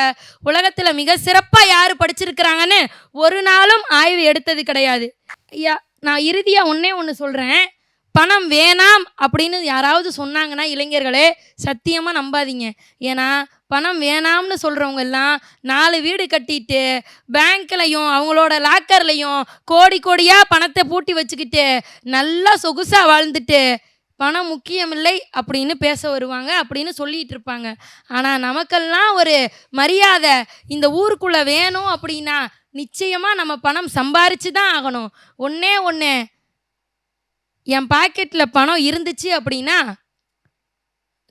உலகத்தில் மிக சிறப்பாக யார் படிச்சிருக்கிறாங்கன்னு ஒரு நாளும் ஆய்வு எடுத்தது கிடையாது. ஐயா, நான் இறுதியாக ஒன்று சொல்கிறேன். பணம் வேணாம் அப்படின்னு யாராவது சொன்னாங்கன்னா இளைஞர்களே சத்தியமாக நம்பாதீங்க. ஏன்னா பணம் வேணாம்னு சொல்கிறவங்க எல்லாம் 4 வீடு கட்டிட்டு பேங்க்லையும் அவங்களோட லாக்கர்லையும் கோடி கோடியாக பணத்தை பூட்டி வச்சுக்கிட்டு நல்லா சொகுசாக வாழ்ந்துட்டு பணம் முக்கியமில்லை அப்படின்னு பேச வருவாங்க, அப்படின்னு சொல்லிட்டு இருப்பாங்க. ஆனால் நமக்கெல்லாம் ஒரு மரியாதை இந்த ஊருக்குள்ளே வேணும் அப்படின்னா நிச்சயமாக நம்ம பணம் சம்பாரிச்சு தான் ஆகணும். ஒன்று என் பாக்கெட்டில் பணம் இருந்துச்சு அப்படின்னா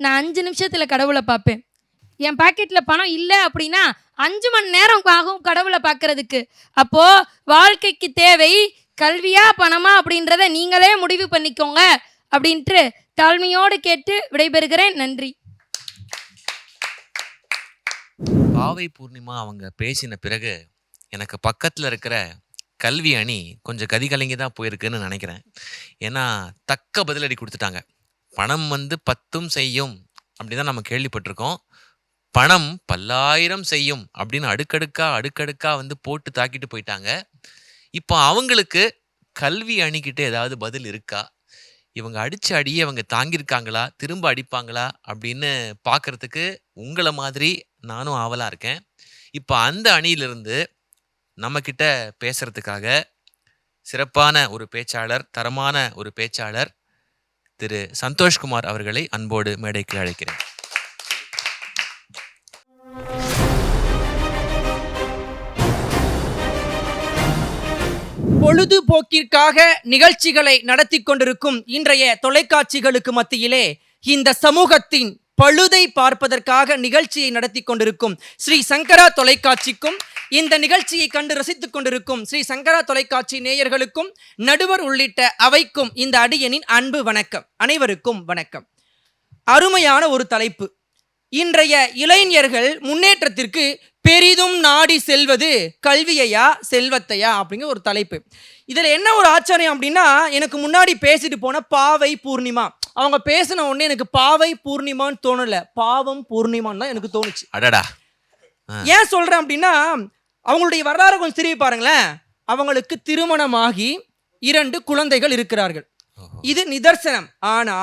நான் 5 நிமிஷத்தில் கடவுளை பார்ப்பேன். என் பாக்கெட்டில் பணம் இல்லை அப்படின்னா 5 மணி நேரம் ஆகும் கடவுளை பார்க்கறதுக்கு. அப்போது வாழ்க்கைக்கு தேவை கல்வியா பணமா அப்படின்றத நீங்களே முடிவு பண்ணிக்கோங்க அப்படின்ட்டு தாழ்மையோடு கேட்டு விடைபெறுகிறேன். நன்றி. பாவை பூர்ணிமா அவங்க பேசின பிறகு எனக்கு பக்கத்தில் இருக்கிற கல்வி அணி கொஞ்சம் கதிகலங்கி தான் போயிருக்குன்னு நினைக்கிறேன். ஏன்னா தக்க பதிலடி கொடுத்துட்டாங்க. பணம் வந்து 10 செய்யும் அப்படி தான் நம்ம கேள்விப்பட்டிருக்கோம். பணம் பல்லாயிரம் செய்யும் அப்படின்னு அடுக்கடுக்கா வந்து போட்டு தாக்கிட்டு போயிட்டாங்க. இப்போ அவங்களுக்கு கல்வி அணிக்கிட்ட ஏதாவது பதில் இருக்கா? இவங்க அடிச்ச அடியை அவங்க தாங்கியிருக்காங்களா, திரும்ப அடிப்பாங்களா அப்படின்னு பார்க்கறதுக்கு உங்களை மாதிரி நானும் ஆவலாக இருக்கேன். இப்போ அந்த அணியிலிருந்து நம்மக்கிட்ட பேசுறதுக்காக சிறப்பான ஒரு பேச்சாளர், தரமான ஒரு பேச்சாளர் திரு சந்தோஷ்குமார் அவர்களை அன்போடு மேடைக்கு அழைக்கிறேன். பொழுதுபோக்கிற்காக நிகழ்ச்சிகளை நடத்தி கொண்டிருக்கும் இன்றைய தொலைக்காட்சிகளுக்கு மத்தியிலே இந்த சமூகத்தின் பழுதை பார்ப்பதற்காக நிகழ்ச்சியை நடத்தி கொண்டிருக்கும் ஸ்ரீ சங்கரா தொலைக்காட்சிக்கும், இந்த நிகழ்ச்சியை கண்டு ரசித்துக் கொண்டிருக்கும் ஸ்ரீ சங்கரா தொலைக்காட்சி நேயர்களுக்கும், நடுவர் உள்ளிட்ட அவைக்கும் இந்த அடியனின் அன்பு வணக்கம். அனைவருக்கும் வணக்கம். அருமையான ஒரு தலைப்பு. இன்றைய இளைஞர்கள் முன்னேற்றத்திற்கு பெரிதும் நாடி செல்வது கல்வியையா செல்வத்தையா அப்படிங்கிற ஒரு தலைப்பு. இதில் என்ன ஒரு ஆச்சரியம் அப்படின்னா, எனக்கு முன்னாடி பேசிட்டு போன பாவை பூர்ணிமா அவங்க பேசின உடனே எனக்கு பாவை பூர்ணிமான்னு தோணல, பாவம் பூர்ணிமான்னு தான் எனக்கு தோணுச்சு. அடடா. ஏன் சொல்றேன் அப்படின்னா, அவங்களுடைய வரலாறு கொஞ்சம் திரும்பி பாருங்களேன். அவங்களுக்கு திருமணமாகி 2 குழந்தைகள் இருக்கிறார்கள். இது நிதர்சனம். ஆனா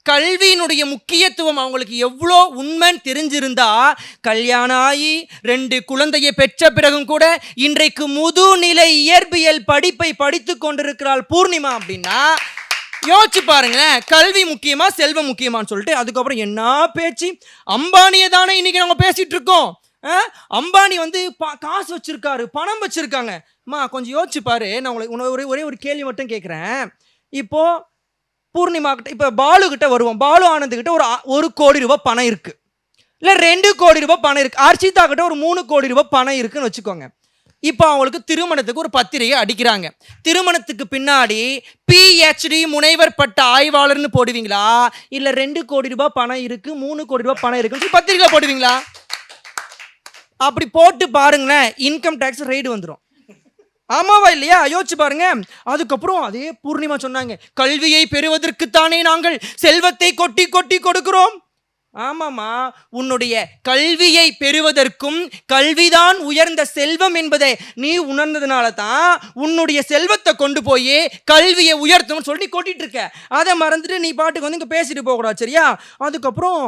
கல்வியினுடைய முக்கியத்துவம் அவங்களுக்கு எவ்வளோ உண்மைன்னு தெரிஞ்சிருந்தா, கல்யாணம் ஆகி 2 குழந்தையை பெற்ற பிறகும் கூட இன்றைக்கு முதுநிலை இயற்பியல் படிப்பை படித்து கொண்டிருக்கிறாள் பூர்ணிமா அப்படின்னா யோசிச்சு பாருங்களேன். கல்வி முக்கியமா செல்வம் முக்கியமான்னு சொல்லிட்டு அதுக்கப்புறம் என்ன பேச்சு. அம்பானியை தானே இன்னைக்கு நம்ம பேசிட்டு இருக்கோம். அம்பானி வந்து காசு வச்சிருக்காரு, பணம் வச்சிருக்காங்க. கொஞ்சம் யோசிச்சு பாரு. நான் உங்களுக்கு ஒரே ஒரு கேள்வி மட்டும் கேட்குறேன். இப்போ பூர்ணிமா கிட்ட, இப்போ பாலு கிட்ட வருவோம். பாலு ஆனந்த் கிட்ட ஒரு 1 கோடி ரூபாய் பணம் இருக்கு, இல்லை 2 கோடி ரூபாய் பணம் இருக்கு. அர்ச்சிதா கிட்ட ஒரு 3 கோடி ரூபாய் பணம் இருக்குன்னு வச்சுக்கோங்க. இப்போ அவங்களுக்கு திருமணத்துக்கு ஒரு பத்திரிகை அடிக்கிறாங்க. திருமணத்துக்கு பின்னாடி PhD முனைவர் பட்ட ஆய்வாளர்னு போடுவீங்களா, இல்லை 2 கோடி ரூபாய் பணம் இருக்கு 3 கோடி ரூபாய் பணம் இருக்குன்னு பத்திரிகை போடுவீங்களா? அப்படி போட்டு பாருங்களேன், இன்கம் டேக்ஸ் ரெய்டு வந்துடும். ஆமாவா இல்லையா? யோசிச்சு பாருங்க. அதுக்கப்புறம் அதே பூர்ணிமா சொன்னாங்க, கல்வியை பெறுவதற்குத்தானே நாங்கள் செல்வத்தை கொட்டி கொட்டி கொடுக்கிறோம். ஆமாம்மா, உன்னுடைய கல்வியை பெறுவதற்கும் கல்விதான் உயர்ந்த செல்வம் என்பதை நீ உணர்ந்ததுனால தான் உன்னுடைய செல்வத்தை கொண்டு போய் கல்வியை உயர்த்தும்னு சொல்லி கொட்டிட்டு இருக்க. அதை மறந்துட்டு நீ பாட்டுக்கு வந்து இங்கே பேசிட்டு போகக்கூடாது, சரியா? அதுக்கப்புறம்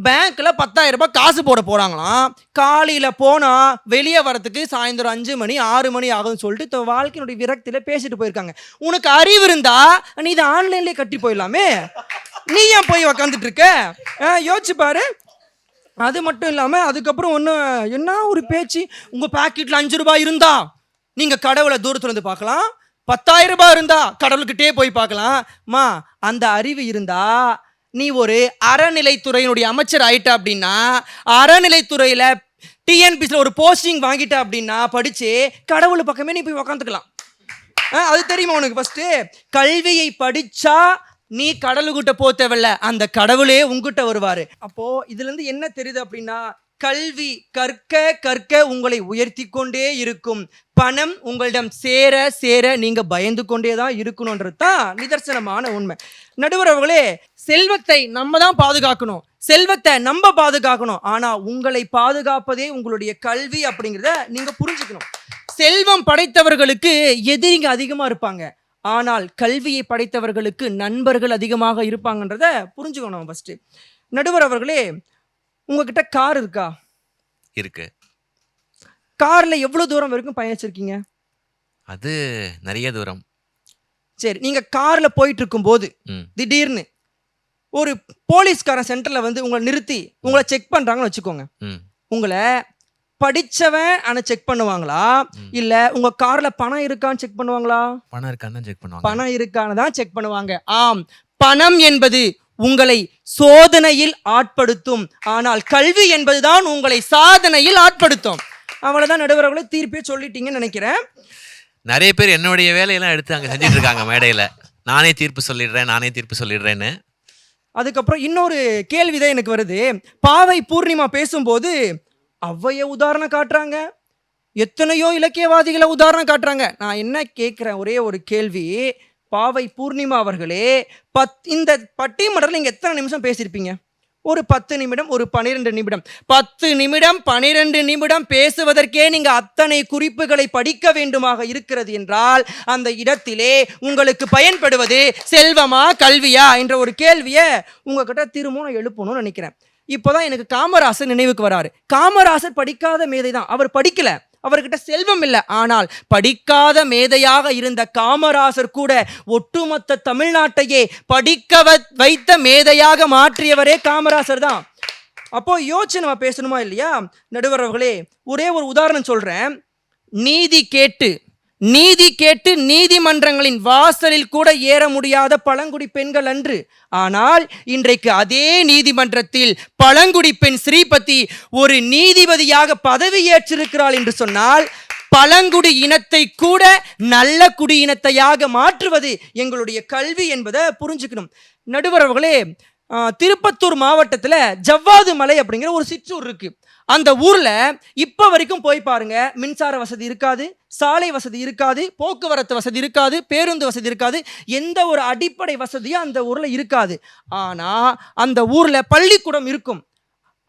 பேங்க்கில் 10,000 ரூபாய் காசு போட போகிறாங்களாம். காலையில் போனால் வெளியே வரத்துக்கு சாயந்தரம் 5 மணி 6 மணி ஆகுதுன்னு சொல்லிட்டு வாழ்க்கையினுடைய விரக்தியில் பேசிட்டு போயிருக்காங்க. உனக்கு அறிவு இருந்தா நீ இதை ஆன்லைன்லேயே கட்டி போயிடலாமே, நீ ஏன் போய் உக்காந்துட்டு இருக்க? யோசிச்சு பாரு. அது மட்டும் இல்லாமல் அதுக்கப்புறம் என்ன ஒரு பேச்சு. உங்கள் பாக்கெட்டில் 5 ரூபாய் இருந்தா நீங்கள் கடவுளை தூரத்துல இருந்து பார்க்கலாம், 10,000 ரூபாய் இருந்தா கடவுள்கிட்டே போய் பார்க்கலாம். அந்த அறிவு இருந்தா நீ ஒரு அறநிலைத்துறையினுடைய அமைச்சர் ஆயிட்ட அப்படின்னா, அறநிலைத்துறையில் TNPSல ஒரு போஸ்டிங் வாங்கிட்ட அப்படின்னா படிச்சு கடவுள் பக்கமே நீ போய் உக்காந்துக்கலாம். அது தெரியுமா உனக்கு? ஃபர்ஸ்ட் கல்வியை படிச்சா நீ கடவுள்கிட்ட போக தேவையில்ல, அந்த கடவுளே உங்ககிட்ட வருவாரு. அப்போ இதுல இருந்து என்ன தெரியுது அப்படின்னா, கல்வி கற்க கற்க உங்களை உயர்த்தி கொண்டே இருக்கும். பணம் உங்களிடம் சேர சேர நீங்க பயந்து கொண்டே தான் இருக்கணும்ன்றது தான் நிதர்சனமான உண்மை. நடுவர் அவர்களே, செல்வத்தை நம்ம தான் பாதுகாக்கணும், செல்வத்தை நம்ம பாதுகாக்கணும். ஆனா உங்களை பாதுகாப்பதே உங்களுடைய கல்வி அப்படிங்கிறத நீங்க புரிஞ்சுக்கணும். செல்வம் படைத்தவர்களுக்கு எதிரிங்க அதிகமா இருப்பாங்க, ஆனால் கல்வியை படைத்தவர்களுக்கு நண்பர்கள் அதிகமாக இருப்பாங்கன்றத புரிஞ்சுக்கணும். ஃபர்ஸ்ட் நடுவர் அவர்களே, உங்ககிட்ட கார் இருக்கா? இருக்கு. கார்ல எவ்வளவு தூரம் வரைக்கும் பயணிச்சிருக்கீங்க? அது நிறைய தூரம். சரி, நீங்க கார்ல போயிட்டு இருக்கும் போது திடீர்னு ஒரு போலீஸ்காரன் சென்டர்ல வந்து உங்களை நிறுத்தி உங்களை செக் பண்றாங்கன்னு வச்சுக்கோங்க. உங்களை படிச்சவன் ஆனா செக் பண்ணுவாங்களா, இல்ல உங்க கார்ல பணம் இருக்கான்னு செக் பண்ணுவாங்களா? பணம் இருக்கான்னு செக் பண்ணுவாங்க. பணம் இருக்கான்னு தான் செக் பண்ணுவாங்க. ஆம், பணம் என்பது உங்களை சோதனையில் ஆட்படுத்தும், ஆனால் கல்வி என்பதுதான் உங்களை சாதனையில் ஆட்படுத்தும். அவ்வளவுதான் நடுவர்களே, தீர்ப்பே சொல்லிட்டீங்கன்னு நினைக்கிறேன். நிறைய பேர் என்னுடைய வேலையெல்லாம் எடுத்து அங்க செஞ்சுட்டு இருக்காங்க மேடையில, நானே தீர்ப்பு சொல்லிடுறேன்னு. அதுக்கப்புறம் இன்னொரு கேள்விதான் எனக்கு வருது. பாவை பூர்ணிமா பேசும்போது அவ்வைய உதாரணம் காட்டுறாங்க, எத்தனையோ இலக்கியவாதிகளை உதாரணம் காட்டுறாங்க. நான் என்ன கேட்கிறேன், ஒரே ஒரு கேள்வி. பாவை பூர்ணிமா அவர்களே, இந்த பட்டிமன்றத்தில் நீங்க எத்தனை நிமிஷம் பேசியிருப்பீங்க? ஒரு 10 நிமிடம், ஒரு 12 நிமிடம். 10 நிமிடம் 12 நிமிடம் பேசுவதற்கே நீங்க அத்தனை குறிப்புகளை படிக்க வேண்டுமாக இருக்கிறது என்றால், அந்த இடத்திலே உங்களுக்கு பயன்படுவது செல்வமா கல்வியா என்ற ஒரு கேள்வியை உங்ககிட்ட திரும்பவும் எழுப்பணும்னு நினைக்கிறேன். இப்போதான் எனக்கு காமராசர் நினைவுக்கு வராரு. காமராசர் படிக்காத மேதை தான், அவர் படிக்கல, அவர்கிட்ட செல்வம் இல்லை. ஆனால் படிக்காத மேதையாக இருந்த காமராசர் கூட ஒட்டுமொத்த தமிழ்நாட்டையே படிக்க வைத்த மேதையாக மாற்றியவரே காமராசர் தான். அப்போ யோசிச்சு நம்ம பேசணுமா இல்லையா? நடுவர் அவர்களே, ஒரே ஒரு உதாரணம் சொல்றேன். நீதி கேட்டு நீதி கேட்டு நீதிமன்றங்களின் வாசலில் கூட ஏற முடியாத பழங்குடி பெண்கள் அன்று. ஆனால் இன்றைக்கு அதே நீதிமன்றத்தில் பழங்குடி பெண் ஸ்ரீபதி ஒரு நீதிபதியாக பதவியேற்றிருக்கிறாள் என்று சொன்னால், பழங்குடி இனத்தை கூட நல்ல குடியினத்தையாக மாற்றுவது எங்களுடைய கல்வி என்பதை புரிஞ்சுக்கணும். நடுவர் அவர்களே, திருப்பத்தூர் மாவட்டத்தில் ஜவ்வாது மலை அப்படிங்கிற ஒரு சிற்றூர் இருக்கு. அந்த ஊர்ல இப்ப வரைக்கும் போய் பாருங்க, மின்சார வசதி இருக்காது, சாலை வசதி இருக்காது, போக்குவரத்து வசதி இருக்காது, பேருந்து வசதி இருக்காது, எந்த ஒரு அடிப்படை வசதியும் அந்த ஊர்ல இருக்காது. ஆனா அந்த ஊர்ல பள்ளிக்கூடம் இருக்கும்,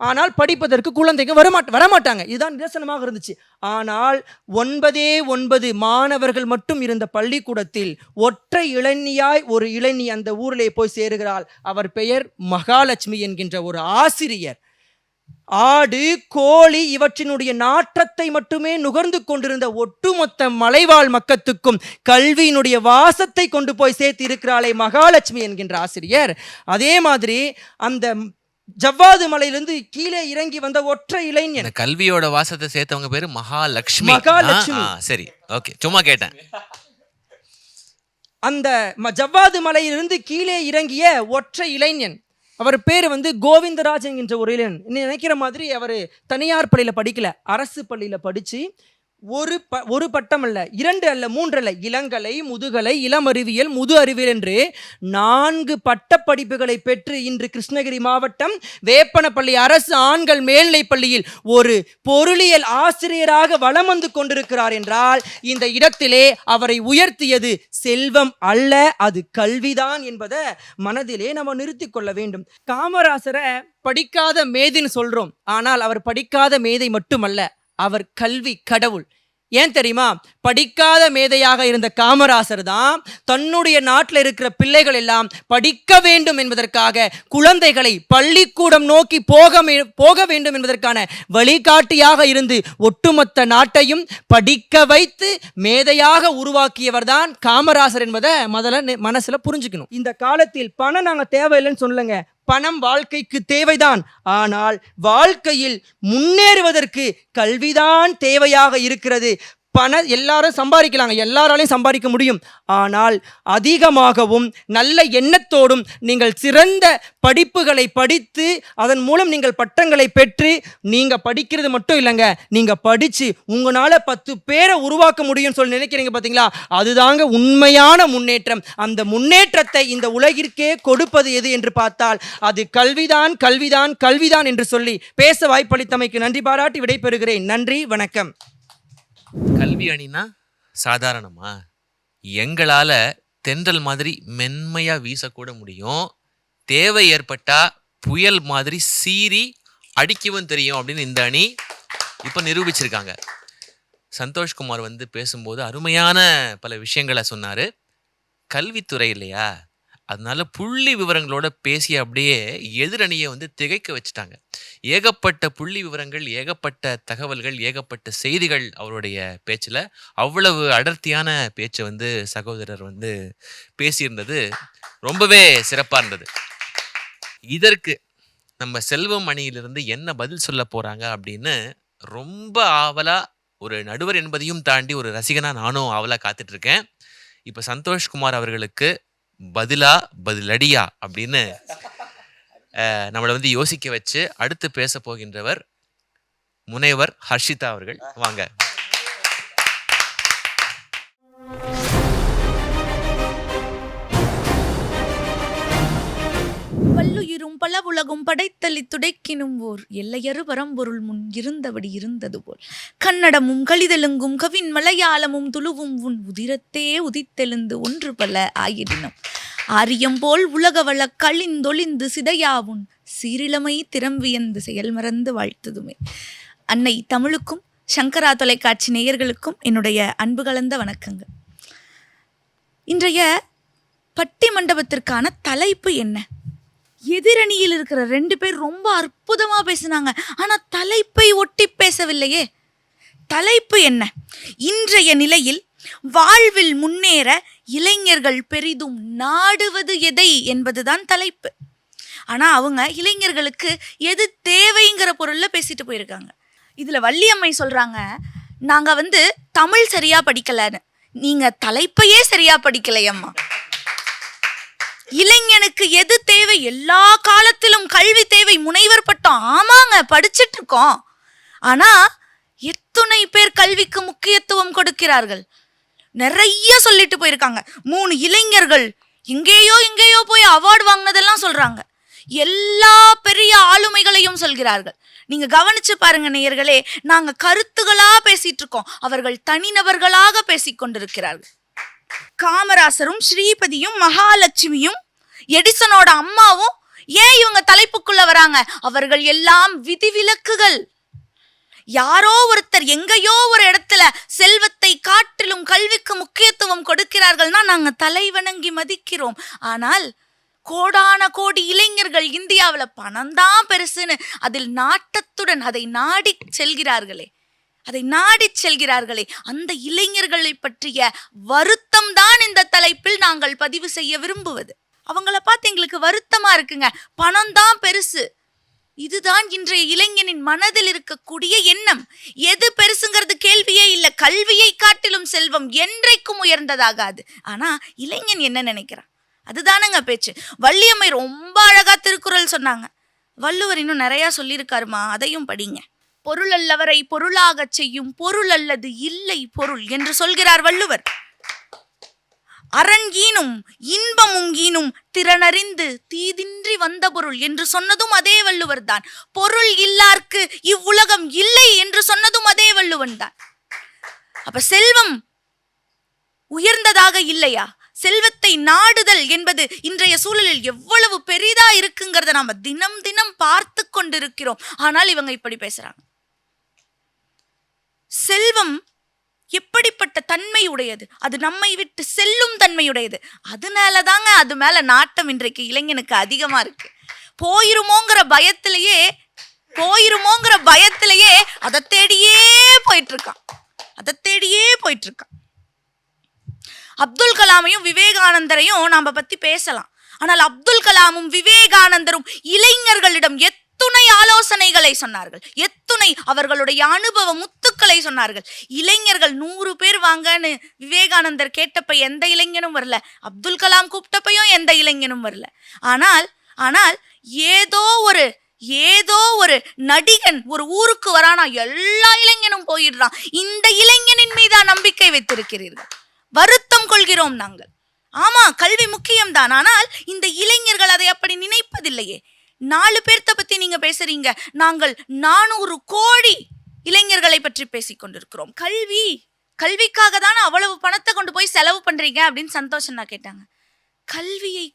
ஆனால் படிப்பதற்கு குழந்தைங்க வரமாட்டாங்க. இதுதான் நிதர்சனமாக இருந்துச்சு. ஆனால் 9 மாணவர்கள் மட்டும் இருந்த பள்ளிக்கூடத்தில் ஒற்றை இளைஞியாய் ஒரு இளைஞி அந்த ஊரிலே போய் சேருகிறாள். அவர் பெயர் மகாலட்சுமி என்கின்ற ஒரு ஆசிரியர். ஆடு கோழி இவற்றினுடைய நாற்றத்தை மட்டுமே நுகர்ந்து கொண்டிருந்த ஒட்டுமொத்த மலைவாழ் மக்களுக்கும் கல்வியினுடைய வாசத்தை கொண்டு போய் சேர்த்து இருக்கிறாளே மகாலட்சுமி என்கின்ற ஆசிரியர். அதே மாதிரி அந்த ஜவ்வாது மலையிலிருந்து கீழே இறங்கி வந்த ஒற்றை இளைஞன், கல்வியோட வாசத்தை சேர்த்தவங்க பேரு மகாலட்சுமி. சரி, ஓகே, சும்மா கேட்டேன். அந்த ஜவ்வாது மலையிலிருந்து கீழே இறங்கிய ஒற்றை இளைஞன், அவர் பேர் கோவிந்தராஜ் என்கின்ற ஒரு இளைஞன். நினைக்கிற மாதிரி அவர் தனியார் பள்ளியில் படிக்கல, அரசு பள்ளியில் படித்து ஒரு பட்டம் அல்ல, 2 அல்ல, 3 அல்ல, இளங்கலை, முதுகலை, இளம் அறிவியல், முது அறிவியல் என்று 4 பட்டப்படிப்புகளை பெற்று இன்று கிருஷ்ணகிரி மாவட்டம் வேப்பனப்பள்ளி அரசு ஆண்கள் மேல்நிலைப் பள்ளியில் ஒரு பொருளியல் ஆசிரியராக வலம் வந்து கொண்டிருக்கிறார் என்றால், இந்த இடத்திலே அவரை உயர்த்தியது செல்வம் அல்ல, அது கல்விதான் என்பதை மனதிலே நம்ம நிறுத்தி கொள்ள வேண்டும். காமராசரை படிக்காத மேதைன்னு சொல்றோம், ஆனால் அவர் படிக்காத மேதை மட்டுமல்ல, அவர் கல்வி கடவுள். ஏன் தெரியுமா? படிக்காத மேதையாக இருந்த காமராசர் தான் தன்னுடைய நாட்டில் இருக்கிற பிள்ளைகள் எல்லாம் படிக்க வேண்டும் என்பதற்காக குழந்தைகளை பள்ளிக்கூடம் நோக்கி போக வேண்டும் என்பதற்கான வழிகாட்டியாக இருந்து ஒட்டுமொத்த நாட்டையும் படிக்க வைத்து மேதையாக உருவாக்கியவர் தான் காமராசர் என்பதை முதல்ல மனசுல புரிஞ்சுக்கணும். இந்த காலத்தில் பணம் நாங்கள் தேவையில்லைன்னு சொல்லலைங்க, பணம் வாழ்க்கைக்கு தேவைதான். ஆனால் வாழ்க்கையில் முன்னேறுவதற்கு கல்விதான் தேவையாக இருக்கிறது. எல்லாரும் சம்பாதிக்கலாங்க, எல்லாராலையும் சம்பாதிக்க முடியும். ஆனால் அதிகமாகவும் நல்ல எண்ணத்தோடும் நீங்கள் சிறந்த படிப்புகளை படித்து அதன் மூலம் நீங்கள் பட்டங்களை பெற்று, நீங்கள் படிக்கிறது மட்டும் இல்லைங்க, நீங்கள் படித்து உங்களால் 10 பேரை உருவாக்க முடியும்னு சொல்லி நினைக்கிறீங்க பார்த்தீங்களா, அதுதாங்க உண்மையான முன்னேற்றம். அந்த முன்னேற்றத்தை இந்த உலகிற்கே கொடுப்பது எது என்று பார்த்தால் அது கல்விதான், கல்விதான், கல்விதான் என்று சொல்லி பேச வாய்ப்பளித்தமைக்கு நன்றி பாராட்டி விடைபெறுகிறேன். நன்றி, வணக்கம். கல்வி அணினா சாதாரணமா? எங்களால தென்றல் மாதிரி மென்மையா வீசக்கூட முடியும், தேவை ஏற்பட்டா புயல் மாதிரி சீறி அடிக்கவும் தெரியும் அப்படின்னு இந்த அணி இப்ப நிரூபிச்சிருக்காங்க. சந்தோஷ்குமார் பேசும்போது அருமையான பல விஷயங்களை சொன்னாரு. கல்வித்துறை இல்லையா, அதனால புள்ளி விவரங்களோட பேசி அப்படியே எதிரணியை திகைக்க வச்சுட்டாங்க. ஏகப்பட்ட புள்ளி விவரங்கள், ஏகப்பட்ட தகவல்கள், ஏகப்பட்ட செய்திகள் அவருடைய பேச்சில். அவ்வளவு அடர்த்தியான பேச்சை சகோதரர் பேசியிருந்தது ரொம்பவே சிறப்பாக இருந்தது. இதற்கு நம்ம செல்வம் அணியிலிருந்து என்ன பதில் சொல்ல போறாங்க அப்படின்னு ரொம்ப ஆவலா, ஒரு நடுவர் என்பதையும் தாண்டி ஒரு ரசிகனா நானும் ஆவலா காத்துட்டு இருக்கேன். இப்போ சந்தோஷ்குமார் அவர்களுக்கு பதிலடியா அப்படின்னு நம்மளை யோசிக்க வச்சு அடுத்து பேச போகின்றவர் முனைவர் ஹர்ஷிதா அவர்கள். வாங்க. வல்லுயிரும் பல உலகும் படைத்தலி துடைக்கினும் ஓர் எல்லையறு பரம்பொருள் முன் இருந்தபடி இருந்தது போல் கன்னடமும் கலிதெலுங்கும் கவின் மலையாளமும் துளுவும் உன் உதிரத்தே உதித்தெழுந்து ஒன்று பல ஆயிடினும் ஆரியம் போல் உலகவள களிந்தொழிந்து சிதையாவுன் சீரிழமை திறம்பியந்து செயல் மறந்து வாழ்த்துதுமே. அன்னை தமிழுக்கும் சங்கரா தொலைக்காட்சி நேயர்களுக்கும் என்னுடைய அன்பு கலந்த வணக்கங்கள். இன்றைய பட்டி மண்டபத்திற்கான தலைப்பு என்ன? எதிரணியில் இருக்கிற 2 பேர் ரொம்ப அற்புதமா பேசினாங்க, ஆனா தலைப்பை ஒட்டி பேசவில்லையே. தலைப்பு என்ன? இன்றைய நிலையில் வாழ்வில் முன்னேற இளைஞர்கள் பெரிதும் நாடுவது எதை என்பதுதான் தலைப்பு. ஆனா அவங்க இளைஞர்களுக்கு எது தேவைங்கிற பொருள்ல பேசிட்டு போயிருக்காங்க. இதுல வள்ளியம்மை சொல்றாங்க, நாங்க தமிழ் சரியா படிக்கலன்னு. நீங்க தலைப்பையே சரியா படிக்கலையம்மா. இளைஞனுக்கு எது தேவை? எல்லா காலத்திலும் கல்வி தேவை. முனைவர் பட்டம், ஆமாங்க, படிச்சிட்டு இருக்கோம். ஆனா எத்தனை பேர் கல்விக்கு முக்கியத்துவம் கொடுக்கிறார்கள்? நிறைய சொல்லிட்டு போயிருக்காங்க. 3 இளைஞர்கள் எங்கேயோ போய் அவார்டு வாங்கினதெல்லாம் சொல்றாங்க. எல்லா பெரிய ஆளுமைகளையும் சொல்கிறார்கள். நீங்க கவனிச்சு பாருங்க நேயர்களே, நாங்க கருத்துகளா பேசிட்டு இருக்கோம், அவர்கள் தனிநபர்களாக பேசிக் கொண்டிருக்கிறார்கள். காமராசரும் ஸ்ரீபதியும் மகாலட்சுமியும் எடிசனோட அம்மாவும் ஏன் இவங்க தலைப்புக்குள்ள வராங்க? அவர்கள் எல்லாம் விதிவிலக்குகள். யாரோ ஒருத்தர் எங்கேயோ ஒரு இடத்துல செல்வத்தை காட்டிலும் கல்விக்கு முக்கியத்துவம் கொடுக்கிறார்கள்னா நாங்க தலை வணங்கி மதிக்கிறோம். ஆனால் கோடான கோடி இளைஞர்கள் இந்தியாவில் பணம்தான் பெருசுன்னு அதில் நாட்டத்துடன் அதை நாடி செல்கிறார்களே, அந்த இளைஞர்களை பற்றிய வருத்தம் தான் இந்த தலைப்பில் நாங்கள் பதிவு செய்ய விரும்புவது. அவங்கள பார்த்து எங்களுக்கு வருத்தமா இருக்குங்க. பணம் தான் பெருசு. இதுதான் இன்றைய இளைஞனின் மனதில் இருக்கக்கூடிய எண்ணம். எது பெருசுங்கிறது கேள்வியே இல்லை. கல்வியை காட்டிலும் செல்வம் என்றைக்கும் உயர்ந்ததாகாது. ஆனா இளைஞன் என்ன நினைக்கிறான்? அதுதானுங்க பேச்சு. வள்ளியம்மை ரொம்ப அழகா திருக்குறள் சொன்னாங்க. வள்ளுவர் இன்னும் நிறைய சொல்லியிருக்காருமா, அதையும் படிங்க. பொருள் அல்லவரை பொருளாக செய்யும் பொருள் அல்லது இல்லை பொருள் என்று சொல்கிறார் வள்ளுவர். அரண்கீனும் இன்பமுங்கீனும் திறனறிந்து தீதின்றி வந்த பொருள் என்று சொன்னதும் அதே வள்ளுவர் தான். பொருள் இல்லார்க்கு இவ்வுலகம் இல்லை என்று சொன்னதும் அதே வள்ளுவன் தான். அப்ப செல்வம் உயர்ந்ததாக இல்லையா? செல்வத்தை நாடுதல் என்பது இன்றைய சூழலில் எவ்வளவு பெரிதா இருக்குங்கிறத நாம தினம் தினம் பார்த்து கொண்டிருக்கிறோம். ஆனால் இவங்க இப்படி பேசுறாங்க. செல்வம் எப்படிப்பட்ட தன்மை உடையது? அது நம்மை விட்டு செல்லும் தன்மையுடையது. அதனாலதாங்க அது மேல நாட்டம் இன்றைக்கு இளைஞனுக்கு அதிகமா இருக்கு. போயிருமோங்கிற பயத்திலேயே அதை தேடியே போயிட்டு இருக்கான். அப்துல் கலாமையும் விவேகானந்தரையும் நாம பத்தி பேசலாம். ஆனால் அப்துல் கலாமும் விவேகானந்தரும் இளைஞர்களிடம் எத்துணை ஆலோசனைகளை சொன்னார்கள், எத்துணை அவர்களுடைய அனுபவ முத்துக்களை சொன்னார்கள். இளைஞர்கள் 100 பேர் வாங்கன்னு விவேகானந்தர் கேட்டப்ப எந்த இளைஞனும் வரல, அப்துல் கலாம் கூப்பிட்டப்பையும் எந்த இளைஞனும் வரல. ஆனால் ஏதோ ஒரு நடிகன் ஒரு ஊருக்கு வரானா எல்லா இளைஞனும் போயிடுறான். இந்த இளைஞனின் மீதா நம்பிக்கை வைத்திருக்கிறீர்கள்? வருத்தம் கொள்கிறோம் நாங்கள். ஆமா, கல்வி முக்கியம்தான். ஆனால் இந்த இளைஞர்கள் அதை அப்படி நினைப்பதில்லையே. 4 பேர்த்த பத்தி நீங்க பேசுறீங்க, நாங்கள் 400 கோடி இளைஞர்களை பற்றி பேசிக் கொண்டிருக்கிறோம். கல்விக்காக தானே அவ்வளவு பணத்தை கொண்டு போய் செலவு பண்றீங்க அப்படின்னு சந்தோஷம் கேட்டாங்க. கல்வியை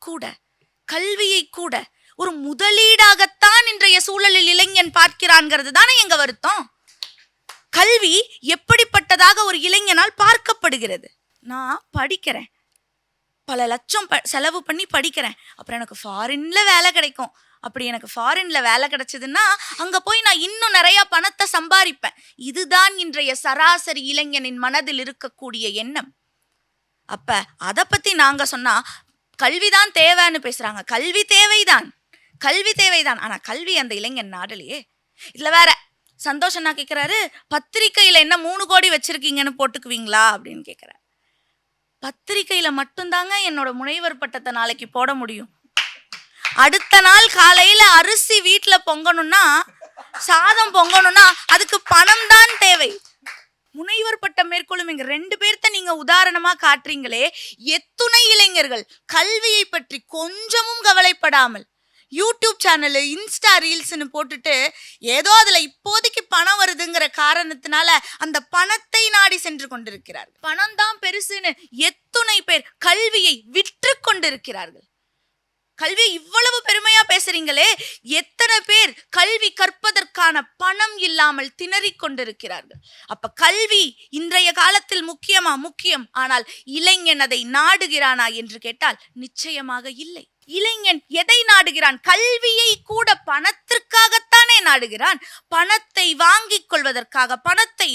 கூட ஒரு முதலீடாகத்தான் இன்றைய சூழலில் இளைஞன் பார்க்கிறான்ங்கிறது தானே எங்க வருத்தம். கல்வி எப்படிப்பட்டதாக ஒரு இளைஞனால் பார்க்கப்படுகிறது? நான் படிக்கிறேன், பல லட்சம் செலவு பண்ணி படிக்கிறேன், அப்புறம் எனக்கு ஃபாரின்ல வேலை கிடைக்கும். அப்படி எனக்கு ஃபாரின்ல வேலை கிடைச்சதுன்னா அங்க போய் நான் இன்னும் நிறைய பணத்தை சம்பாதிப்பேன். இதுதான் இன்றைய சராசரி இளைஞனின் மனதில் இருக்கக்கூடிய எண்ணம். அப்ப அதை பத்தி நாங்க சொன்னா கல்விதான் தேவைன்னு பேசுறாங்க. கல்வி தேவைதான். ஆனா கல்வி அந்த இளைஞன் நாடலையே. இதுல வேற சந்தோஷம் நான் கேட்கிறாரு, பத்திரிக்கையில என்ன 3 கோடி வச்சிருக்கீங்கன்னு போட்டுக்குவீங்களா அப்படின்னு கேட்கிறாரு. பத்திரிக்கையில மட்டும்தாங்க என்னோட முனைவர் பட்டத்தை நாளைக்கு போட முடியும். அடுத்த நாள் காலையில அரிசி வீட்டுல பொங்கணும்னா, சாதம் பொங்கணும்னா அதுக்கு பணம் தான் தேவை. முனைவர் பட்டம் மேற்கொள்ளும் இங்க 2 பேர்த்த நீங்க உதாரணமா காட்டுறீங்களே. எத்துணை இளைஞர்கள் கல்வியை பற்றி கொஞ்சமும் கவலைப்படாமல் யூடியூப் சேனலு, இன்ஸ்டா ரீல்ஸ்ன்னு போட்டுட்டு ஏதோ அதுல இப்போதைக்கு பணம் வருதுங்கிற காரணத்தினால அந்த பணத்தை நாடி சென்று கொண்டிருக்கிறார்கள். பணம் தான் பெருசுன்னு எத்துணை பேர் கல்வியை விற்று கொண்டிருக்கிறார்கள். கல்வியை இவ்வளவு பெருமையா பேசுறீங்களே, எத்தனை பேர் கல்வி கற்பதற்கான பணம் இல்லாமல் திணறிக் கொண்டிருக்கிறார்கள். அப்ப கல்வி இன்றைய காலத்தில் முக்கியம். ஆனால் இளைஞன் அதை நாடுகிறானா என்று கேட்டால் நிச்சயமாக இல்லை. இளைஞன் எதை நாடுகிறான்? கல்வியை கூட பணத்திற்காகத்தானே நாடுகிறான். பணத்தை வாங்கிக் கொள்வதற்காக,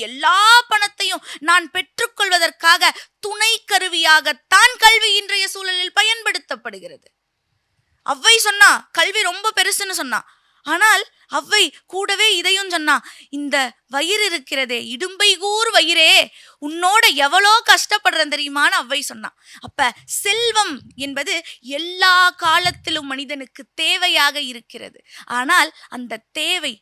எல்லா பணத்தையும் நான் பெற்றுக்கொள்வதற்காக துணை கருவியாகத்தான் கல்வி இன்றைய சூழலில் பயன்படுத்தப்படுகிறது. அவ்வை சொன்னா கல்வி ரொம்ப பெருசுன்னு சொன்னா, ஆனால் அவ்வை கூடவே இதையும் சொன்னா, இந்த வயிறு இருக்கிறதே, இடும்பை கூர் வயிறே, உன்னோட எவ்வளோ கஷ்டப்படுறேன் தெரியுமான்னு அவ்வை சொன்னா. அப்ப செல்வம் என்பது எல்லா காலத்திலும் மனிதனுக்கு தேவையாக இருக்கிறது. ஆனால் அந்த தேவை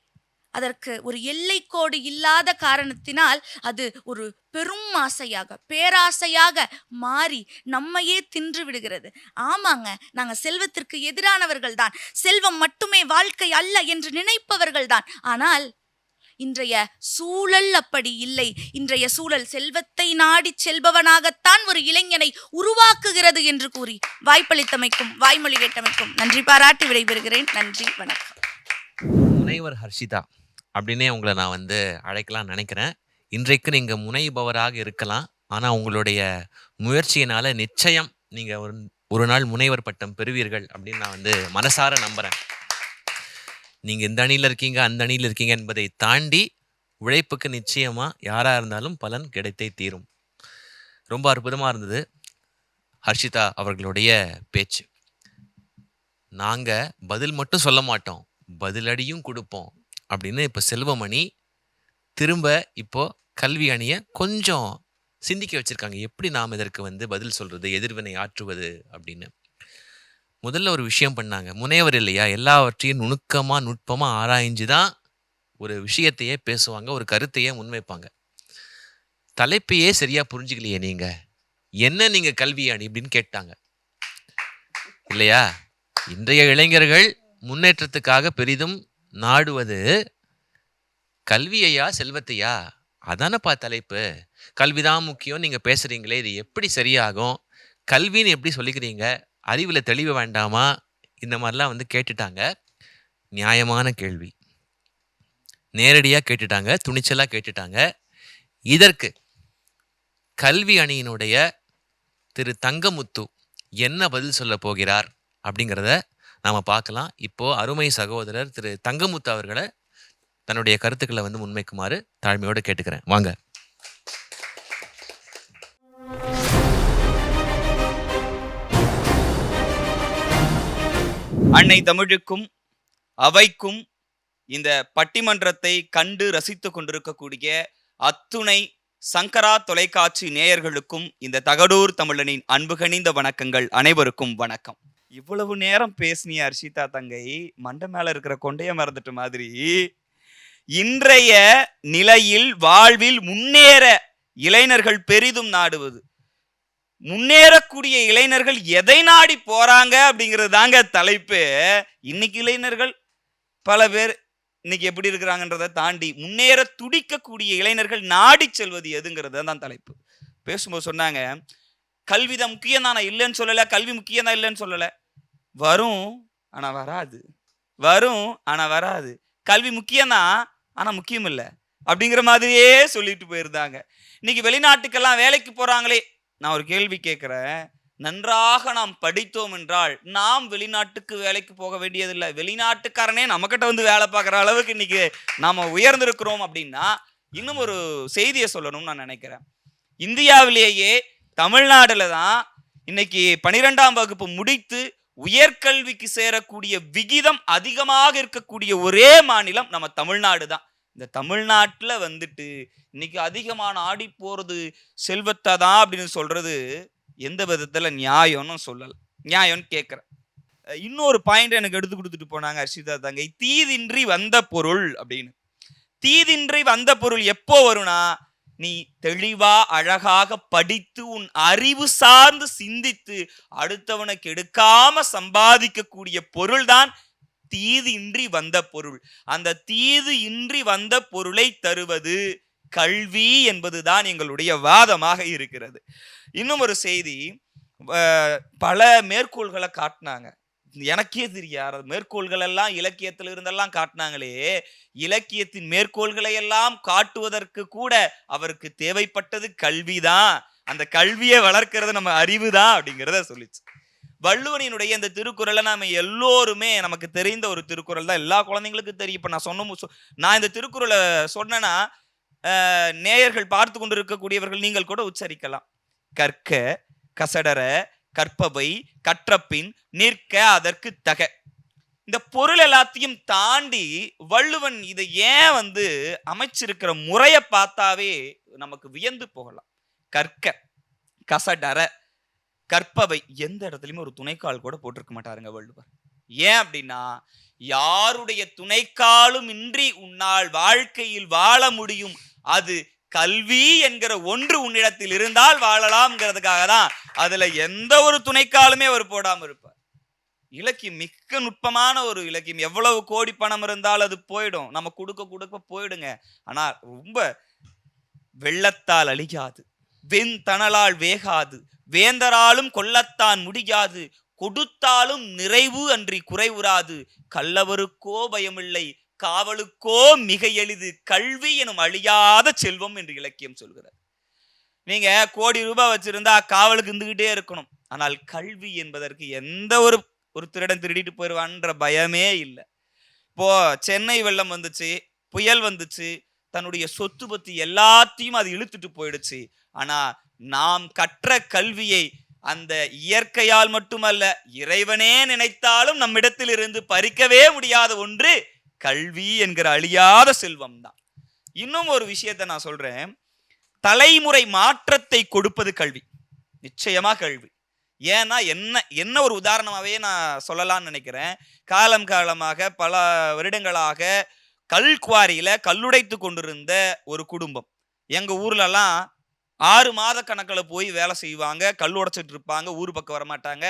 அதற்கு ஒரு எல்லைக்கோடு இல்லாத காரணத்தினால் அது ஒரு பெரும் ஆசையாக, பேராசையாக மாறி நம்மையே தின்று விடுகிறது. ஆமாங்க, நாங்க செல்வத்திற்கு எதிரானவர்கள் தான், செல்வம் மட்டுமே வாழ்க்கை அல்ல என்று நினைப்பவர்கள் தான். ஆனால் இன்றைய சூழல் அப்படி இல்லை. இன்றைய சூழல் செல்வத்தை நாடி செல்பவனாகத்தான் ஒரு இளைஞனை உருவாக்குகிறது என்று கூறி வாய்ப்பளித்தமைக்கும் வாய்மொழி கேட்டமைக்கும் நன்றி பாராட்டி விடைபெறுகிறேன். நன்றி, வணக்கம். முனைவர் ஹர்ஷிதா அப்படின்னே உங்களை நான் வந்து அழைக்கலாம் நினைக்கிறேன். இன்றைக்கு நீங்கள் முனைபவராக இருக்கலாம், ஆனால் உங்களுடைய முயற்சியினால் நிச்சயம் நீங்கள் ஒரு நாள் முனைவர் பட்டம் பெறுவீர்கள் அப்படின்னு நான் வந்து மனசார நம்புகிறேன். நீங்கள் இந்த அணியில் இருக்கீங்க, அந்த அணியில் இருக்கீங்க என்பதை தாண்டி உழைப்புக்கு நிச்சயமாக யாராக இருந்தாலும் பலன் கிடைத்தே தீரும். ரொம்ப அற்புதமாக இருந்தது ஹர்ஷிதா அவர்களுடைய பேச்சு. நாங்கள் பதில் மட்டும் சொல்ல மாட்டோம், பதிலடியும் கொடுப்போம் அப்படின்னு இப்போ செல்வமணி திரும்ப இப்போ கல்வி அணியை கொஞ்சம் சிந்திக்க வச்சிருக்காங்க. எப்படி நாம் இதற்கு வந்து பதில் சொல்றது, எதிர்வினை ஆற்றுவது அப்படின்னு. முதல்ல ஒரு விஷயம் பண்ணாங்க. முனைவர் இல்லையா, எல்லாவற்றையும் நுட்பமாக ஆராய்ஞ்சு தான் ஒரு விஷயத்தையே பேசுவாங்க, ஒரு கருத்தையே முன்வைப்பாங்க. தலைப்பையே சரியா புரிஞ்சுக்கலையே நீங்க, என்ன நீங்க கல்வி அணி அப்படின்னு கேட்டாங்க இல்லையா. இன்றைய இளைஞர்கள் முன்னேற்றத்துக்காக பெரிதும் நாடுவது கல்வியையா செல்வத்தையா? அதானப்பா தலைப்பு. கல்விதான் முக்கியம் நீங்க பேசுறீங்களே, இது எப்படி சரியாகும்? கல்வின்னு எப்படி சொல்லிக்கிறீங்க? அறிவுல தெளிவு வேண்டாமா? இந்த மாதிரிலாம் வந்து கேட்டுட்டாங்க. நியாயமான கேள்வி, நேரடியா கேட்டுட்டாங்க, துணிச்சலா கேட்டுட்டாங்க. இதற்கு கல்வி அணியினுடைய திரு தங்கமுத்து என்ன பதில் சொல்ல போகிறார் அப்படிங்கிறத நாம பார்க்கலாம். இப்போ அருமை சகோதரர் திரு தங்கமுத்து அவர்களை தன்னுடைய கருத்துக்களை வந்து முன்வைக்குமாறு தாழ்மையோடு கேட்டுக்கிறேன். வாங்க. அன்னை தமிழுக்கும் அவைக்கும் இந்த பட்டிமன்றத்தை கண்டு ரசித்து கொண்டிருக்கக்கூடிய அத்துணை சங்கரா தொலைக்காட்சி நேயர்களுக்கும் இந்த தகடூர் தமிழனின் அன்பு கனிந்த வணக்கங்கள். அனைவருக்கும் வணக்கம். இவ்வளவு நேரம் பேசினிய ஹர்ஷிதா தங்கை மண்டை மேல இருக்கிற கொண்டைய மறந்துட்ட மாதிரி, இன்றைய நிலையில் வாழ்வில் முன்னேற இளைஞர்கள் பெரிதும் நாடுவது, முன்னேறக்கூடிய இளைஞர்கள் எதை நாடி போறாங்க அப்படிங்கிறது தாங்க தலைப்பு. இன்னைக்கு இளைஞர்கள் பல பேர் இன்னைக்கு எப்படி இருக்கிறாங்கன்றதை தாண்டி முன்னேற துடிக்கக்கூடிய இளைஞர்கள் நாடி செல்வது எதுங்கிறது தான் தலைப்பு. பேசும்போது சொன்னாங்க, கல்விதான் முக்கியம் தான், நான் இல்லைன்னு சொல்லலை, கல்வி முக்கியம் தான் இல்லைன்னு சொல்லலை, வரும் ஆனா வராது, வரும் ஆனா வராது, கல்வி முக்கியம்தான் ஆனா முக்கியம் இல்லை அப்படிங்கிற மாதிரியே சொல்லிட்டு போயிருந்தாங்க. இன்னைக்கு வெளிநாட்டுக்கெல்லாம் வேலைக்கு போறாங்களே, நான் ஒரு கேள்வி கேட்கிறேன், நன்றாக நாம் படித்தோம் என்றால் நாம் வெளிநாட்டுக்கு வேலைக்கு போக வேண்டியதில்லை, வெளிநாட்டுக்காரனே நம்மகிட்ட வந்து வேலை பார்க்குற அளவுக்கு இன்னைக்கு நாம உயர்ந்திருக்கிறோம் அப்படின்னா இன்னும் ஒரு செய்தியை சொல்லணும்னு நான் நினைக்கிறேன். இந்தியாவிலேயே தமிழ்நாடுல தான் இன்னைக்கு 12ஆம் வகுப்பு முடித்து உயர்கல்விக்கு சேரக்கூடிய விகிதம் அதிகமாக இருக்கக்கூடிய ஒரே மாநிலம் நம்ம தமிழ்நாடு தான். இந்த தமிழ்நாட்டுல வந்துட்டு இன்னைக்கு அதிகமான ஆடி போறது செல்வத்தை தான் அப்படின்னு சொல்றது எந்த விதத்துல நியாயம்னு சொல்லல, நியாயம்னு கேட்கிறேன். இன்னொரு பாயிண்ட் எனக்கு எடுத்து கொடுத்துட்டு போனாங்க ஹர்ஷிதா தங்கை, தீதின்றி வந்த பொருள் அப்படின்னு. தீதின்றி வந்த பொருள் எப்போ வரும்னா, நீ தெளிவா அழகாக படித்து உன் அறிவு சார்ந்து சிந்தித்து அடுத்தவனுக்கு எடுக்காம சம்பாதிக்கக்கூடிய பொருள் தான் தீது இன்றி வந்த பொருள். அந்த தீது இன்றி வந்த பொருளை தருவது கல்வி என்பதுதான் எங்களுடைய வாதமாக இருக்கிறது. இன்னும் ஒரு செய்தி, பல மேற்கோள்களை காட்டினாங்க, எனக்கே தெரியாது மேற்கோள்கள் எல்லாம் இலக்கியத்தில் இருந்தெல்லாம் காட்டினாங்களே, இலக்கியத்தின் மேற்கோள்களை எல்லாம் காட்டுவதற்கு கூட அவருக்கு தேவைப்பட்டது கல்விதான், அந்த கல்வியை வளர்க்கிறது நம்ம அறிவு தான் அப்படிங்கிறத சொல்லிச்சு. வள்ளுவனினுடைய இந்த திருக்குறளை நாம எல்லோருமே, நமக்கு தெரிந்த ஒரு திருக்குறள் தான், எல்லா குழந்தைங்களுக்கும் தெரியும். இப்ப நான் இந்த திருக்குறளை சொன்னேன்னா நேயர்கள் பார்த்து கொண்டு இருக்கக்கூடியவர்கள் நீங்கள் கூட உச்சரிக்கலாம். கற்க கசடர கற்பவை கற்றபின் நிற்க அதற்கு தக. இந்த பொருள் எல்லாத்தையும் தாண்டி வள்ளுவன் இதை ஏன் அமைச்சிருக்கிற முறையை பார்த்தாவே நமக்கு வியந்து போகலாம். கற்க கசடர கற்பவை எந்த இடத்துலயுமே ஒரு துணைக்கால் கூட போட்டிருக்க மாட்டாருங்க வள்ளுவர். ஏன் அப்படின்னா, யாருடைய துணைக்காலும் இன்றி உன்னால் வாழ்க்கையில் வாழ முடியும், அது கல்வி என்கிற ஒன்று உன்னிடத்தில் இருந்தால் வாழலாம்ங்கிறதுக்காக தான் அதுல எந்த ஒரு துணைக்காலுமே அவர் போடாம இருப்பார். இலக்கியம் மிக்க நுட்பமான ஒரு இலக்கியம். எவ்வளவு கோடி பணம் இருந்தாலும் அது போயிடும், நம்ம கொடுக்க போயிடுங்க. ஆனா ரொம்ப வெள்ளத்தால் அழியாது, வெண்தணலால் வேகாது, வேந்தராலும் கொல்லத்தான் முடியாது, கொடுத்தாலும் நிறைவு அன்றி குறைவுறாது, கள்ளவருக்கோ பயமில்லை, காவலுக்கோ மிக எளிது, கல்வி எனும் அழியாத செல்வம் என்று இலக்கியம் சொல்கிறார். நீங்க கோடி ரூபாய் வச்சிருந்தா காவலுக்கு இருந்துகிட்டே இருக்கணும். ஆனால் கல்வி என்பதற்கு எந்த ஒரு திருடன் திருடிட்டு போயிடுவான்ற பயமே இல்லை. இப்போ சென்னை வெள்ளம் வந்துச்சு, புயல் வந்துச்சு, தன்னுடைய சொத்து பத்தி எல்லாத்தையும் அது இழுத்துட்டு போயிடுச்சு. ஆனா நாம் கற்ற கல்வியை அந்த இயற்கையால் மட்டுமல்ல, இறைவனே நினைத்தாலும் நம்மிடத்தில் இருந்து பறிக்கவே முடியாத ஒன்று கல்வி என்கிற அழியாத செல்வம் தான். இன்னும் ஒரு விஷயத்தை நான் சொல்றேன். தலைமுறை மாற்றத்தை கொடுப்பது கல்வி, நிச்சயமா கல்வி. ஏன்னா என்ன ஒரு உதாரணமாவே நான் சொல்லலாம்னு நினைக்கிறேன். காலமாக பல வருடங்களாக கல்குவாரியில கல்லுடைத்து கொண்டிருந்த ஒரு குடும்பம் எங்க ஊர்லலாம் 6 மாத கணக்கில் போய் வேலை செய்வாங்க, கல் உடைச்சிட்டு இருப்பாங்க, ஊர் பக்கம் வரமாட்டாங்க.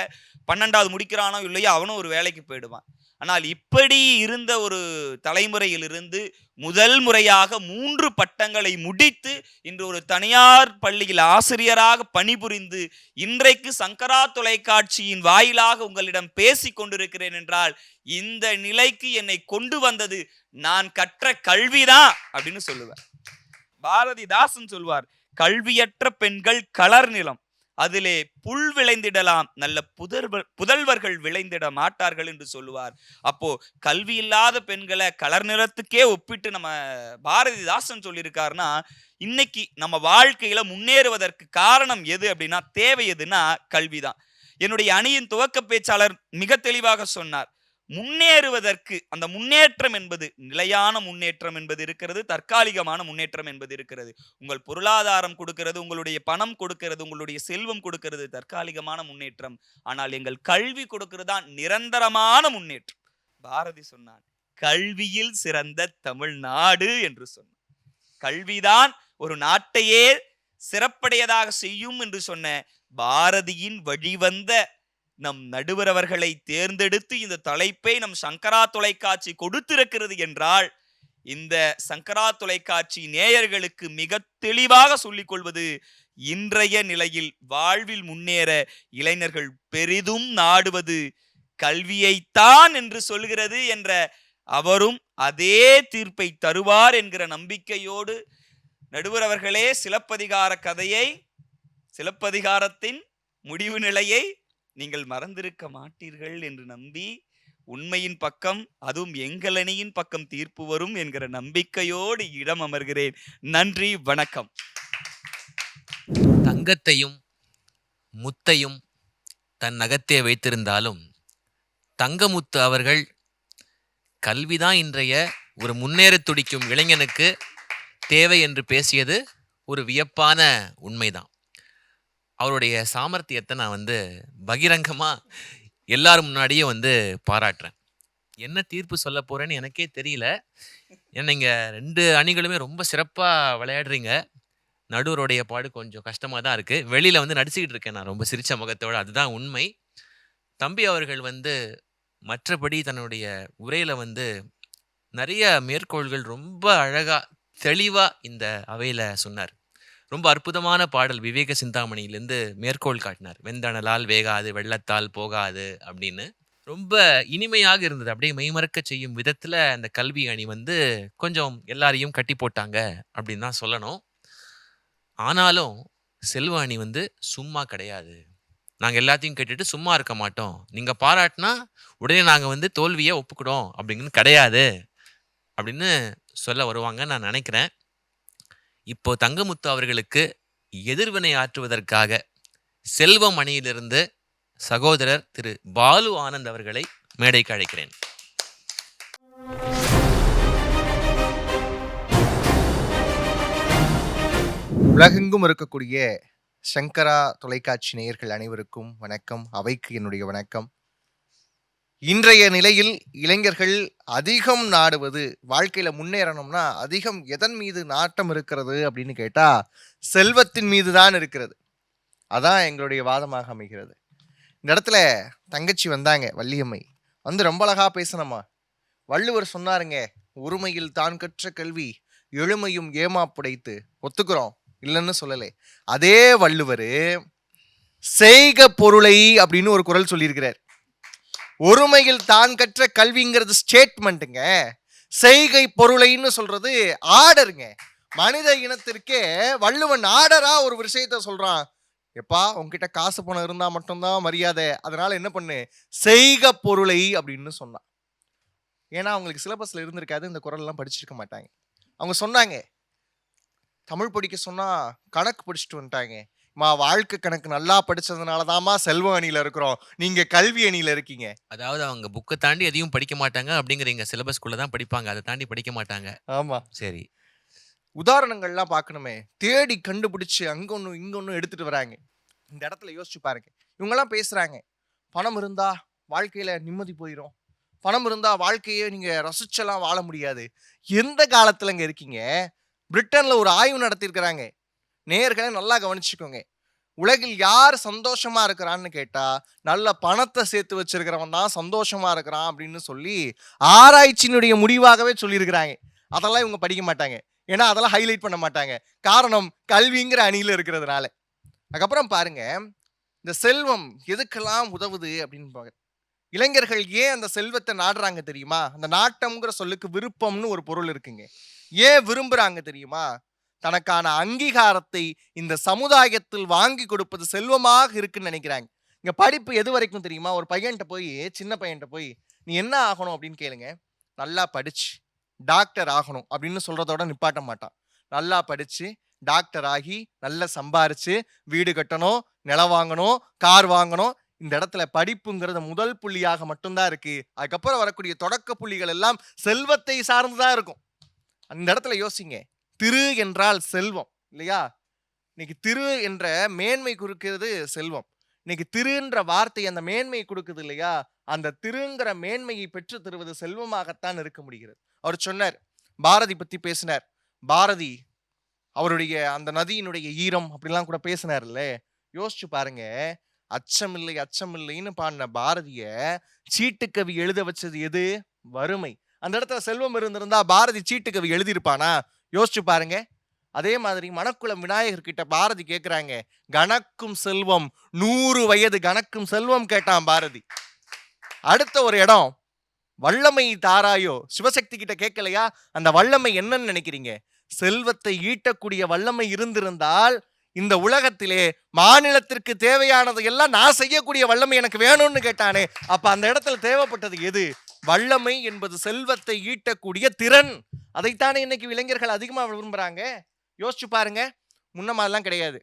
12வது முடிக்கிறானோ இல்லையோ அவனும் ஒரு வேலைக்கு போயிடுவான். ஆனால் இப்படி இருந்த ஒரு தலைமுறையிலிருந்து முதல் முறையாக 3 பட்டங்களை முடித்து இன்று ஒரு தனியார் பள்ளியில் ஆசிரியராக பணிபுரிந்து இன்றைக்கு சங்கரா தொலைக்காட்சியின் வாயிலாக உங்களிடம் பேசி கொண்டிருக்கிறேன் என்றால், இந்த நிலைக்கு என்னை கொண்டு வந்தது நான் கற்ற கல்விதான் அப்படின்னு சொல்லுவார். பாரதிதாசன் சொல்வார், கல்வியற்ற பெண்கள் கலர் நிலம், அதிலே புல் விளைந்திடலாம், நல்ல புதல்வர்கள் விளைந்திட மாட்டார்கள் என்று சொல்லுவார். அப்போ கல்வி இல்லாத பெண்களை கலர் நிலத்துக்கே ஒப்பிட்டு நம்ம பாரதிதாசன் சொல்லியிருக்காருன்னா, இன்னைக்கு நம்ம வாழ்க்கையில முன்னேறுவதற்கு காரணம் எது அப்படின்னா, தேவை எதுனா கல்விதான். என்னுடைய அணியின் துவக்க பேச்சாளர் மிக தெளிவாக சொன்னார், முன்னேறுவதற்கு அந்த முன்னேற்றம் என்பது நிலையான முன்னேற்றம் என்பது இருக்கிறது, தற்காலிகமான முன்னேற்றம் என்பது இருக்கிறது. உங்கள் பொருளாதாரம் கொடுக்கிறது, உங்களுடைய பணம் கொடுக்கிறது, உங்களுடைய செல்வம் கொடுக்கிறது தற்காலிகமான முன்னேற்றம். ஆனால் எங்கள் கல்வி கொடுக்கிறது தான் நிரந்தரமான முன்னேற்றம். பாரதி சொன்னான், கல்வியில் சிறந்த தமிழ்நாடு என்று சொன்னான். கல்விதான் ஒரு நாட்டையே சிறப்படையதாக செய்யும் என்று சொன்ன பாரதியின் வழிவந்த நம் நடுவர் அவர்களை தேர்ந்தெடுத்து இந்த தலைப்பை நம் சங்கரா தொலைக்காட்சி கொடுத்திருக்கிறது என்றால், இந்த சங்கரா தொலைக்காட்சி நேயர்களுக்கு மிக தெளிவாக சொல்லிக் கொள்வது, இன்றைய நிலையில் வாழ்வில் முன்னேற இளைஞர்கள் பெரிதும் நாடுவது கல்வியைத்தான் என்று சொல்கிறது என்ற அவரும் அதே தீர்ப்பை தருவார் என்கிற நம்பிக்கையோடு, நடுவர் அவர்களே, சிலப்பதிகாரத்தின் முடிவு நிலையை நீங்கள் மறந்திருக்க மாட்டீர்கள் என்று நம்பி, உண்மையின் பக்கம், அதுவும் எங்கள் அணியின் பக்கம் தீர்ப்பு வரும் என்கிற நம்பிக்கையோடு இடம் அமர்கிறேன். நன்றி, வணக்கம். தங்கத்தையும் முத்தையும் தன் நகத்தே வைத்திருந்தாலும் தங்கமுத்து அவர்கள் கல்விதான் இன்றைய ஒரு முன்னேற துடிக்கும் இளைஞனுக்கு தேவை என்று பேசியது ஒரு வியப்பான உண்மைதான். அவருடைய சாமர்த்தியத்தை நான் பகிரங்கமாக எல்லாரும் முன்னாடியே பாராட்டுறேன். என்ன தீர்ப்பு சொல்ல போகிறேன்னு எனக்கே தெரியல. ஏன்னா நீங்கள் 2 அணிகளுமே ரொம்ப சிறப்பாக விளையாடுறீங்க. நடுவருடைய பாடு கொஞ்சம் கஷ்டமாக தான் இருக்குது. வெளியில் நடிச்சுக்கிட்டு இருக்கேன் நான் ரொம்ப சிரித்த முகத்தோடு, அதுதான் உண்மை. தம்பி அவர்கள் மற்றபடி தன்னுடைய உரையில் நிறைய மேற்கோள்கள் ரொம்ப அழகாக தெளிவாக இந்த அவையில் சொன்னார். ரொம்ப அற்புதமான பாடல் விவேக சிந்தாமணியிலேருந்து மேற்கோள் காட்டினார். வெந்தணலால் வேகாது, வெள்ளத்தால் போகாது அப்படின்னு ரொம்ப இனிமையாக இருந்தது. அப்படியே மெய்மறக்க செய்யும் விதத்தில் அந்த கல்வி அணி கொஞ்சம் எல்லாரையும் கட்டி போட்டாங்க அப்படின்னு தான் சொல்லணும். ஆனாலும் செல்வ அணி சும்மா கிடையாது. நாங்கள் எல்லாத்தையும் கேட்டுட்டு சும்மா இருக்க மாட்டோம், நீங்கள் பாராட்டினா உடனே நாங்கள் தோல்வியை ஒப்புக்கிடும் அப்படிங்கன்னு கிடையாது அப்படின்னு சொல்ல வருவாங்க நான் நினைக்கிறேன். இப்போ தங்கமுத்து அவர்களுக்கு எதிர்வினை ஆற்றுவதற்காக செல்வம் அணியிலிருந்து சகோதரர் திரு பாலு ஆனந்த் அவர்களை மேடைக்கு அழைக்கிறேன். உலகெங்கும் இருக்கக்கூடிய சங்கரா தொலைக்காட்சி நேயர்கள் அனைவருக்கும் வணக்கம். அவைக்கு என்னுடைய வணக்கம். இன்றைய நிலையில் இளைஞர்கள் அதிகம் நாடுவது, வாழ்க்கையில முன்னேறணும்னா அதிகம் எதன் மீது நாட்டம் இருக்கிறது அப்படின்னு கேட்டா செல்வத்தின் மீது தான் இருக்கிறது. அதான் எங்களுடைய வாதமாக அமைகிறது. இந்த இடத்துல தங்கச்சி வந்தாங்க, வள்ளியம்மை வந்து ரொம்ப அழகா பேசணுமா. வள்ளுவர் சொன்னாருங்க, ஒருமையில் தான் கற்ற கல்வி எழுமையும் ஏமாப்புடைத்து. ஒத்துக்கிறோம், இல்லைன்னு சொல்லலை. அதே வள்ளுவர் செய்க பொருளை அப்படின்னு ஒரு குறள் சொல்லியிருக்கிறார். ஒருமையில் தான் கற்ற கல்விங்கிறது ஸ்டேட்மெண்ட்டுங்க, செய்கை பொருளைன்னு சொல்றது ஆர்டருங்க. மனித இனத்திற்கே வள்ளுவன் ஆர்டரா ஒரு விஷயத்த சொல்றான். எப்பா உங்ககிட்ட காசு பணம் இருந்தா மட்டும்தான் மரியாதை, அதனால என்ன பண்ணு, செய்க பொருளை அப்படின்னு சொன்னான். ஏன்னா அவங்களுக்கு சிலபஸ்ல இருந்திருக்காது, இந்த குறள் எல்லாம் படிச்சிருக்க மாட்டாங்க. அவங்க சொன்னாங்க, தமிழ் படிக்க சொன்னா கணக்கு படிச்சுட்டு வந்துட்டாங்க. வாழ்க்கை கணக்கு நல்லா படிச்சதுனாலதாம்மா செல்வ அணியில இருக்கிறோம், நீங்க கல்வி அணியில இருக்கீங்க. அதாவது அவங்க புக்கை தாண்டி எதையும் படிக்க மாட்டாங்க அப்படிங்கிறீங்க. சிலபஸ்குள்ள தான் படிப்பாங்க, அதை தாண்டி படிக்க மாட்டாங்க. ஆமா, சரி. உதாரணங்கள்லாம் பார்க்கணுமே, தேடி கண்டுபிடிச்சு அங்க ஒண்ணு இங்க ஒண்ணு எடுத்துட்டு வராங்க. இந்த இடத்துல யோசிச்சு பாருங்க, இவங்கெல்லாம் பேசுறாங்க பணம் இருந்தா வாழ்க்கையில நிம்மதி போயிடும், பணம் இருந்தா வாழ்க்கையே நீங்க ரசிச்செல்லாம் வாழ முடியாது. எந்த காலத்துலங்க இருக்கீங்க? பிரிட்டன்ல ஒரு ஆய்வு நடத்தியிருக்கிறாங்க. நேயர்களை நல்லா கவனிச்சுக்கோங்க. உலகில் யார் சந்தோஷமா இருக்கிறான்னு கேட்டா நல்ல பணத்தை சேர்த்து வச்சிருக்கிறவன் தான் சந்தோஷமா இருக்கிறான் அப்படின்னு சொல்லி ஆராய்ச்சியினுடைய முடிவாகவே சொல்லியிருக்கிறாங்க. அதெல்லாம் இவங்க படிக்க மாட்டாங்க, ஏன்னா அதெல்லாம் ஹைலைட் பண்ண மாட்டாங்க. காரணம் கல்விங்கிற அணியில இருக்கிறதுனால. அதுக்கப்புறம் பாருங்க, இந்த செல்வம் எதுக்கெல்லாம் உதவுது அப்படின்னு பாருங்க. இளைஞர்கள் ஏன் அந்த செல்வத்தை நாடுறாங்க தெரியுமா? அந்த நாட்டம்ங்கிற சொல்லுக்கு விருப்பம்னு ஒரு பொருள் இருக்குங்க. ஏன் விரும்புறாங்க தெரியுமா? தனக்கான அங்கீகாரத்தை இந்த சமுதாயத்தில் வாங்கி கொடுப்பது செல்வமாக இருக்குன்னு நினைக்கிறாங்க. இங்க படிப்பு எது வரைக்கும் தெரியுமா? ஒரு பையன்கிட்ட போய், சின்ன பையன்கிட்ட போய் நீ என்ன ஆகணும் அப்படின்னு கேளுங்க, நல்லா படிச்சு டாக்டர் ஆகணும் அப்படின்னு சொல்றதோட நிப்பாட்ட மாட்டான். நல்லா படிச்சு டாக்டர் ஆகி நல்லா சம்பாரிச்சு வீடு கட்டணும், நிலம் வாங்கணும், கார் வாங்கணும். இந்த இடத்துல படிப்புங்கிறது முதல் புள்ளியாக மட்டும்தான் இருக்கு. அதுக்கப்புறம் வரக்கூடிய தொடக்க புள்ளிகள் எல்லாம் செல்வத்தை சார்ந்துதான் இருக்கும். அந்த இடத்துல யோசிங்க, திரு என்றால் செல்வம் இல்லையா? இன்னைக்கு திரு என்ற மேன்மை கொடுக்கிறது செல்வம். இன்னைக்கு திருன்ற வார்த்தை அந்த மேன்மையை கொடுக்குது இல்லையா? அந்த திருங்கிற மேன்மையை பெற்று தருவது செல்வமாகத்தான் இருக்க முடிகிறது. அவர் சொன்னார், பாரதி பத்தி பேசினார். பாரதி அவருடைய அந்த நதியினுடைய ஈரம் அப்படிலாம் கூட பேசினார்ல. யோசிச்சு பாருங்க, அச்சமில்லை அச்சமில்லைன்னு பாடின பாரதிய சீட்டுக்கவி எழுத வச்சது எது? வறுமை. அந்த இடத்துல செல்வம் இருந்திருந்தா பாரதி சீட்டுக்கவி எழுதியிருப்பானா? யோசிச்சு பாருங்க. அதே மாதிரி மணக்குளம் விநாயகர் கிட்ட பாரதி கேட்கிறாங்க, கணக்கும் செல்வம் 100 வயது கணக்கும் செல்வம் கேட்டான் பாரதி. அடுத்த ஒரு இடம், வல்லமை தாராயோ, சிவசக்தி கிட்ட கேட்கலையா? அந்த வல்லமை என்னன்னு நினைக்கிறீங்க? செல்வத்தை ஈட்டக்கூடிய வல்லமை இருந்திருந்தால் இந்த உலகத்திலே மாநிலத்திற்கு தேவையானது எல்லாம் நான் செய்யக்கூடிய வல்லமை எனக்கு வேணும்னு கேட்டானே. அப்ப அந்த இடத்துல தேவைப்பட்டது எது? வல்லமை என்பது செல்வத்தை ஈட்டக்கூடிய திறன். அதைத்தானே இன்னைக்கு இளைஞர்கள் அதிகமா விரும்புறாங்க. யோசிச்சு பாருங்க, முன்ன மாதிரிலாம் கிடையாது.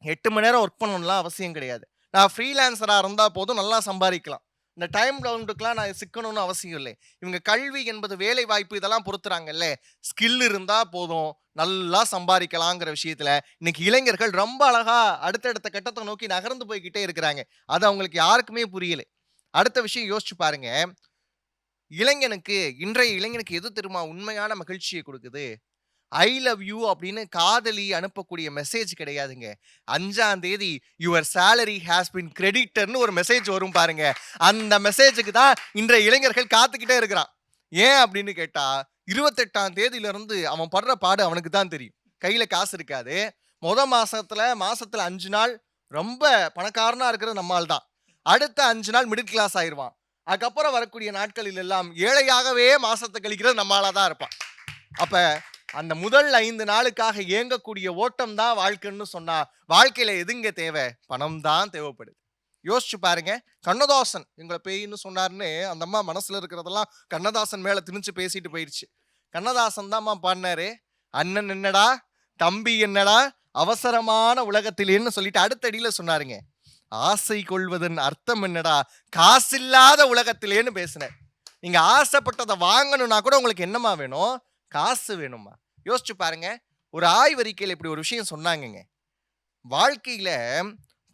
8 மணி நேரம் ஒர்க் பண்ணணும்லாம் அவசியம் கிடையாது. நான் ஃப்ரீலான்சரா இருந்தா போதும், நல்லா சம்பாதிக்கலாம். இந்த டைம் டவுனுக்குலாம் நான் சிக்கணும்னு அவசியம் இல்லை. இவங்க கல்வி என்பது வேலை வாய்ப்பு இதெல்லாம் பொறுத்துறாங்கல்ல. ஸ்கில் இருந்தா போதும், நல்லா சம்பாதிக்கலாங்கிற விஷயத்துல இன்னைக்கு இளைஞர்கள் ரொம்ப அழகா அடுத்தடுத்த கட்டத்தை நோக்கி நகர்ந்து போய்கிட்டே இருக்கிறாங்க. அது அவங்களுக்கு யாருக்குமே புரியல. அடுத்த விஷயம் யோசிச்சு பாருங்க, இன்றைய இளைஞனுக்கு எது தெரியுமா உண்மையான மகிழ்ச்சியை கொடுக்குது? ஐ லவ் யூ அப்படின்னு காதலி அனுப்பக்கூடிய மெசேஜ் கிடையாதுங்க. 5ஆம் தேதி யுவர் சேலரி ஹாஸ் பின் கிரெடிட்டட்னு ஒரு மெசேஜ் வரும் பாருங்க. அந்த மெசேஜுக்கு தான் இன்றைய இளைஞர்கள் காத்துக்கிட்டே இருக்கிறான். ஏன் அப்படின்னு கேட்டா, 28ஆம் தேதியிலிருந்து அவன் படுற பாடு அவனுக்கு தான் தெரியும். கையில காசு இருக்காது. மாசத்துல 5 நாள் ரொம்ப பணக்காரனா இருக்கிறது நம்மால் தான். அடுத்த 5 நாள் மிடில் கிளாஸ் ஆயிடுவான். அதுக்கப்புறம் வரக்கூடிய நாட்களில் எல்லாம் ஏழையாகவே மாசத்தை கழிக்கிறது நம்மளாதான் இருப்பான். அப்ப அந்த முதல் 5 நாளுக்காக இயங்கக்கூடிய ஓட்டம் தான் வாழ்க்கைன்னு சொன்னா, வாழ்க்கையில எதுங்க தேவை? பணம் தான் தேவைப்படுது. யோசிச்சு பாருங்க. கண்ணதாசன் எங்களை பேயின்னு சொன்னார்னு அந்த அம்மா மனசுல இருக்கிறதெல்லாம் கண்ணதாசன் மேல திணிச்சு பேசிட்டு போயிடுச்சு. கண்ணதாசன் தான்மா பாடினாரு, அண்ணன் என்னடா தம்பி என்னடா அவசரமான உலகத்திலேன்னு சொல்லிட்டு அடுத்த அடியில சொன்னாருங்க, ஆசை கொள்வதன் அர்த்தம் என்னடா காசில்லாத உலகத்திலேன்னு பேசினார். நீங்க ஆசைப்பட்டதை வாங்கணும்னா கூட உங்களுக்கு என்னமா வேணும்? காசு வேணுமா? யோசிச்சு பாருங்க. ஒரு ஆய்வறிக்கையில் இப்படி ஒரு விஷயம் சொன்னாங்கங்க. வாழ்க்கையில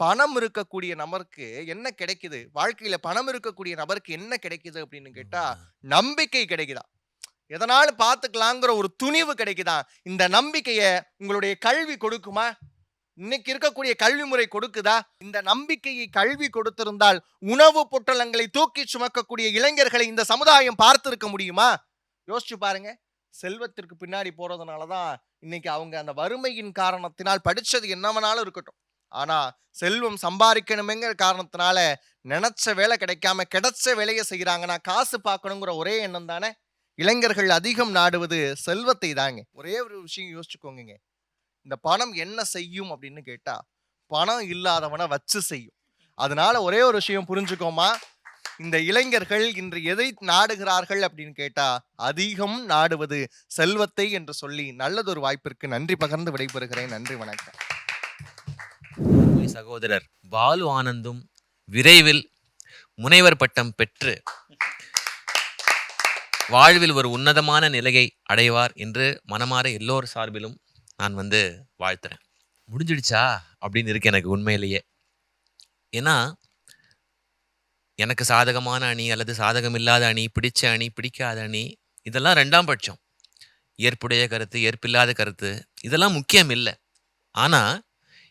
பணம் இருக்கக்கூடிய நபருக்கு என்ன கிடைக்குது, வாழ்க்கையில பணம் இருக்கக்கூடிய நபருக்கு என்ன கிடைக்குது அப்படின்னு கேட்டா நம்பிக்கை கிடைக்குதா, எதனாலும் பார்த்துக்கலாங்கிற ஒரு துணிவு கிடைக்குதா. இந்த நம்பிக்கைய உங்களுடைய கல்வி கொடுக்குமா? இன்னைக்கு இருக்கக்கூடிய கல்வி முறை கொடுக்குதா? இந்த நம்பிக்கையை கல்வி கொடுத்திருந்தால் உணவு பொட்டலங்களை தூக்கி சுமக்கக்கூடிய இளைஞர்களை இந்த சமுதாயம் பார்த்திருக்க முடியுமா? யோசிச்சு பாருங்க. செல்வத்திற்கு பின்னாடி போறதுனாலதான் இன்னைக்கு அவங்க அந்த வறுமையின் காரணத்தினால் படிச்சது என்னவனாலும் இருக்கட்டும், ஆனா செல்வம் சம்பாதிக்கணுமேங்கிற காரணத்தினால நினைச்ச வேலை கிடைக்காம கிடைச்ச வேலையை செய்யறாங்கன்னா காசு பார்க்கணுங்கிற ஒரே எண்ணம் தானே. இளைஞர்கள் அதிகம் நாடுவது செல்வத்தை தாங்க. ஒரே ஒரு விஷயம் யோசிச்சுக்கோங்க, இந்த பணம் என்ன செய்யும் அப்படின்னு கேட்டா பணம் இல்லாதவனை வச்சு செய்யும். அதனால ஒரே ஒரு விஷயம் புரிஞ்சுக்கோமா, இந்த இளைஞர்கள் இன்று எதை நாடுகிறார்கள் அப்படின்னு கேட்டா அதிகம் நாடுவது செல்வத்தை என்று சொல்லி நல்லதொரு வாய்ப்பிற்கு நன்றி பகிர்ந்து விடைபெறுகிறேன். நன்றி, வணக்கம். சகோதரர் பாலு ஆனந்தும் விரைவில் முனைவர் பட்டம் பெற்று வாழ்வில் ஒரு உன்னதமான நிலையை அடைவார் என்று மனமாற எல்லோர் சார்பிலும் நான் வாழ்த்துறேன். முடிஞ்சிடுச்சா அப்படின்னு இருக்கு எனக்கு உண்மையிலேயே. ஏன்னா எனக்கு சாதகமான அணி அல்லது சாதகமில்லாத அணி, பிடிச்ச அணி, பிடிக்காத அணி, இதெல்லாம் ரெண்டாம் பட்சம். ஏற்புடைய கருத்து, ஏற்பில்லாத கருத்து, இதெல்லாம் முக்கியம் இல்லை. ஆனா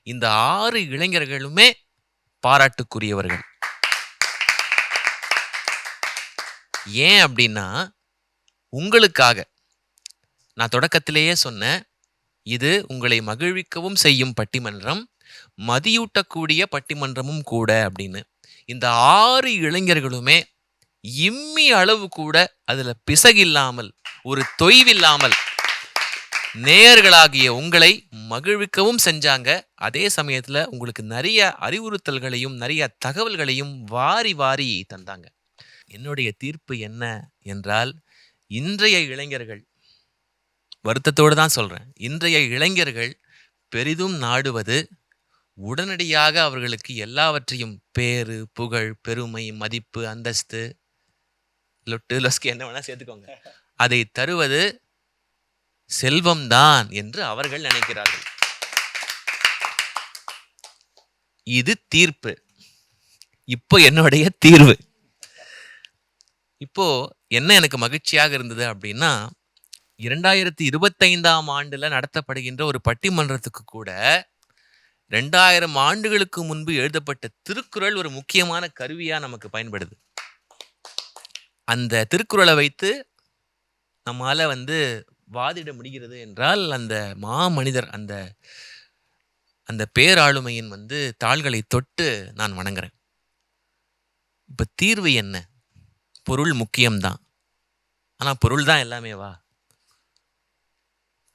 இந்த 6 இளைஞர்களுமே பாராட்டுக்குரியவர்கள். ஏன் அப்படின்னா உங்களுக்காக நான் தொடக்கத்திலேயே சொன்னேன், இது உங்களை மகிழ்விக்கவும் செய்யும் பட்டிமன்றம், மதியூட்டக்கூடிய பட்டிமன்றமும் கூட அப்படின்னு. இந்த 6 இளைஞர்களுமே இம்மி அளவு கூட அதுல பிசகில்லாமல், ஒரு தொய்வில்லாமல் நேயர்களாகிய உங்களை மகிழ்விக்கவும் செஞ்சாங்க. அதே சமயத்துல உங்களுக்கு நிறைய அறிவுறுத்தல்களையும் நிறைய தகவல்களையும் வாரி வாரி தந்தாங்க. என்னுடைய தீர்ப்பு என்ன என்றால், இன்றைய இளைஞர்கள், வருத்தத்தோடு தான் சொல்றேன், இன்றைய இளைஞர்கள் பெரிதும் நாடுவது உடனடியாக அவர்களுக்கு எல்லாவற்றையும் பேரு, புகழ், பெருமை, மதிப்பு, அந்தஸ்து, லொட்டு லொஸ்கி என்ன வேணா சேர்த்துக்கோங்க, அதை தருவது செல்வம்தான் என்று அவர்கள் நினைக்கிறார்கள். இது தீர்ப்பு. இப்போ என்னுடைய தீர்வு. இப்போ என்ன எனக்கு மகிழ்ச்சியாக இருந்தது அப்படின்னா, 2025ஆம் ஆண்டுல நடத்தப்படுகின்ற ஒரு பட்டிமன்றத்துக்கு கூட 2000 ஆண்டுகளுக்கு முன்பு எழுதப்பட்ட திருக்குறள் ஒரு முக்கியமான கருவியா நமக்கு பயன்படுது. அந்த திருக்குறளை வைத்து நம்மால வாதிட முடிகிறது என்றால், அந்த மாமனிதர், அந்த அந்த பேராளுமையின் தாள்களை தொட்டு நான் வணங்குறேன். இப்ப தீர்வு என்ன? பொருள் முக்கியம்தான். ஆனா பொருள் தான் எல்லாமேவா?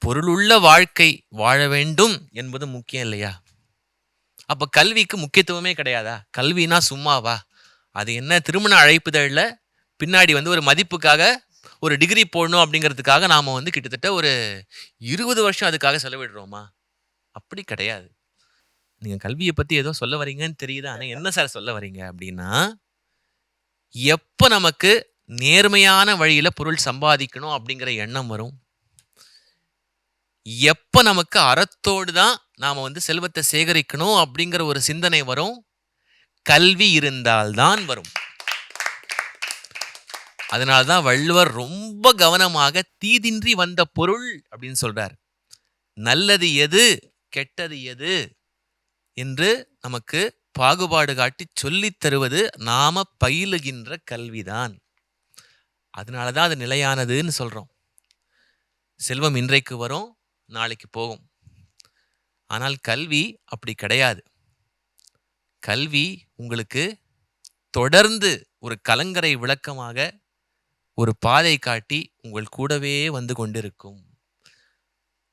பொருளுள்ள வாழ்க்கை வாழ வேண்டும் என்பது முக்கியம் இல்லையா? அப்ப கல்விக்கு முக்கியத்துவமே கிடையாதா? கல்வினா சும்மாவா? அது என்ன திருமண அழைப்புதழ்ல பின்னாடி ஒரு மதிப்புக்காக ஒரு டிகிரி போடணும் அப்படிங்கிறதுக்காக நாம கிட்டத்தட்ட ஒரு 20 வருஷம் அதுக்காக செலவிடுறோமா? அப்படி கிடையாது. நீங்க கல்வியை பத்தி ஏதோ சொல்ல வரீங்கன்னு தெரியுது. ஆனா என்ன சார் சொல்ல வரீங்க அப்படின்னா, எப்ப நமக்கு நேர்மையான வழியில பொருள் சம்பாதிக்கணும் அப்படிங்கிற எண்ணம் வரும், எப்ப நமக்கு அறத்தோடு தான் நாம செல்வத்தை சேகரிக்கணும் அப்படிங்கிற ஒரு சிந்தனை வரும், கல்வி இருந்தால்தான் வரும். அதனால்தான் வள்ளுவர் ரொம்ப கவனமாக தீதின்றி வந்த பொருள் அப்படின்னு சொல்றார். நல்லது எது, கெட்டது எது என்று நமக்கு பாகுபாடு காட்டி சொல்லித் தருவது நாம பயிலுகின்ற கல்விதான். அதனாலதான் அது நிலையானதுன்னு சொல்றோம். செல்வம் இன்றைக்கு வரும், நாளைக்கு போகும். ஆனால் கல்வி அப்படி கிடையாது. கல்வி உங்களுக்கு தொடர்ந்து ஒரு கலங்கரை விளக்கமாக ஒரு பாதை காட்டி உங்கள் கூடவே கொண்டிருக்கும்.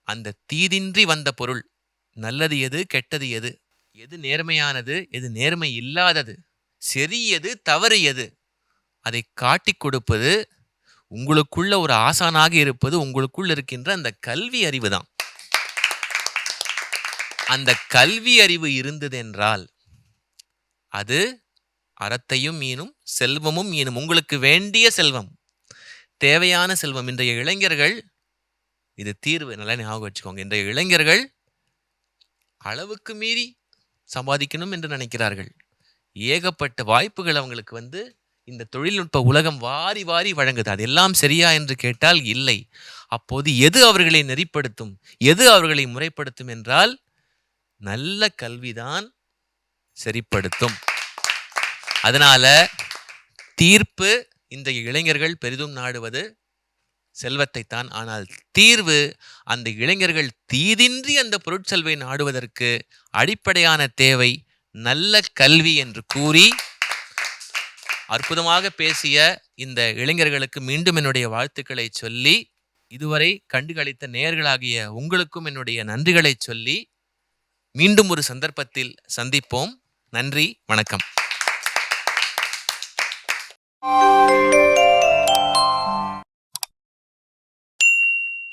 அந்த தீதின்றி வந்த பொருள், நல்லது எது, கெட்டது எது, எது நேர்மையானது, எது நேர்மை இல்லாதது, சரி எது, தவறு எது, அதை காட்டி கொடுப்பது, உங்களுக்குள்ள ஒரு ஆசானாக இருப்பது உங்களுக்குள்ள இருக்கின்ற அந்த கல்வி அறிவு தான். அந்த கல்வி அறிவு இருந்தது என்றால் அது அறத்தையும் ஈனும், செல்வமும் ஈனும். உங்களுக்கு வேண்டிய செல்வம், தேவையான செல்வம். இன்றைய இளைஞர்கள் இது தீர்வு. நல்லா ஞாபகம் வச்சுக்கோங்க. இந்த இளைஞர்கள் அளவுக்கு மீறி சம்பாதிக்கணும் என்று நினைக்கிறார்கள். ஏகப்பட்ட வாய்ப்புகள் அவங்களுக்கு இந்த தொழில்நுட்ப உலகம் வாரி வாரி வழங்குது. அது எல்லாம் சரியா என்று கேட்டால் இல்லை. அப்போது எது அவர்களை நெறிப்படுத்தும், எது அவர்களை முறைப்படுத்தும் என்றால் நல்ல கல்விதான் சரிப்படுத்தும். அதனால தீர்ப்பு இந்த இளைஞர்கள் பெரிதும் நாடுவது செல்வத்தை தான். ஆனால் தீர்வு அந்த இளைஞர்கள் தீதின்றி அந்த பொருட்செல்வை நாடுவதற்கு அடிப்படையான தேவை நல்ல கல்வி என்று கூறி அற்புதமாக பேசிய இந்த இளைஞர்களுக்கு மீண்டும் என்னுடைய வாழ்த்துக்களை சொல்லி, இதுவரை கண்டுகளித்த நேயர்களாகிய உங்களுக்கும் என்னுடைய நன்றிகளை சொல்லி மீண்டும் ஒரு சந்தர்ப்பத்தில் சந்திப்போம். நன்றி, வணக்கம்.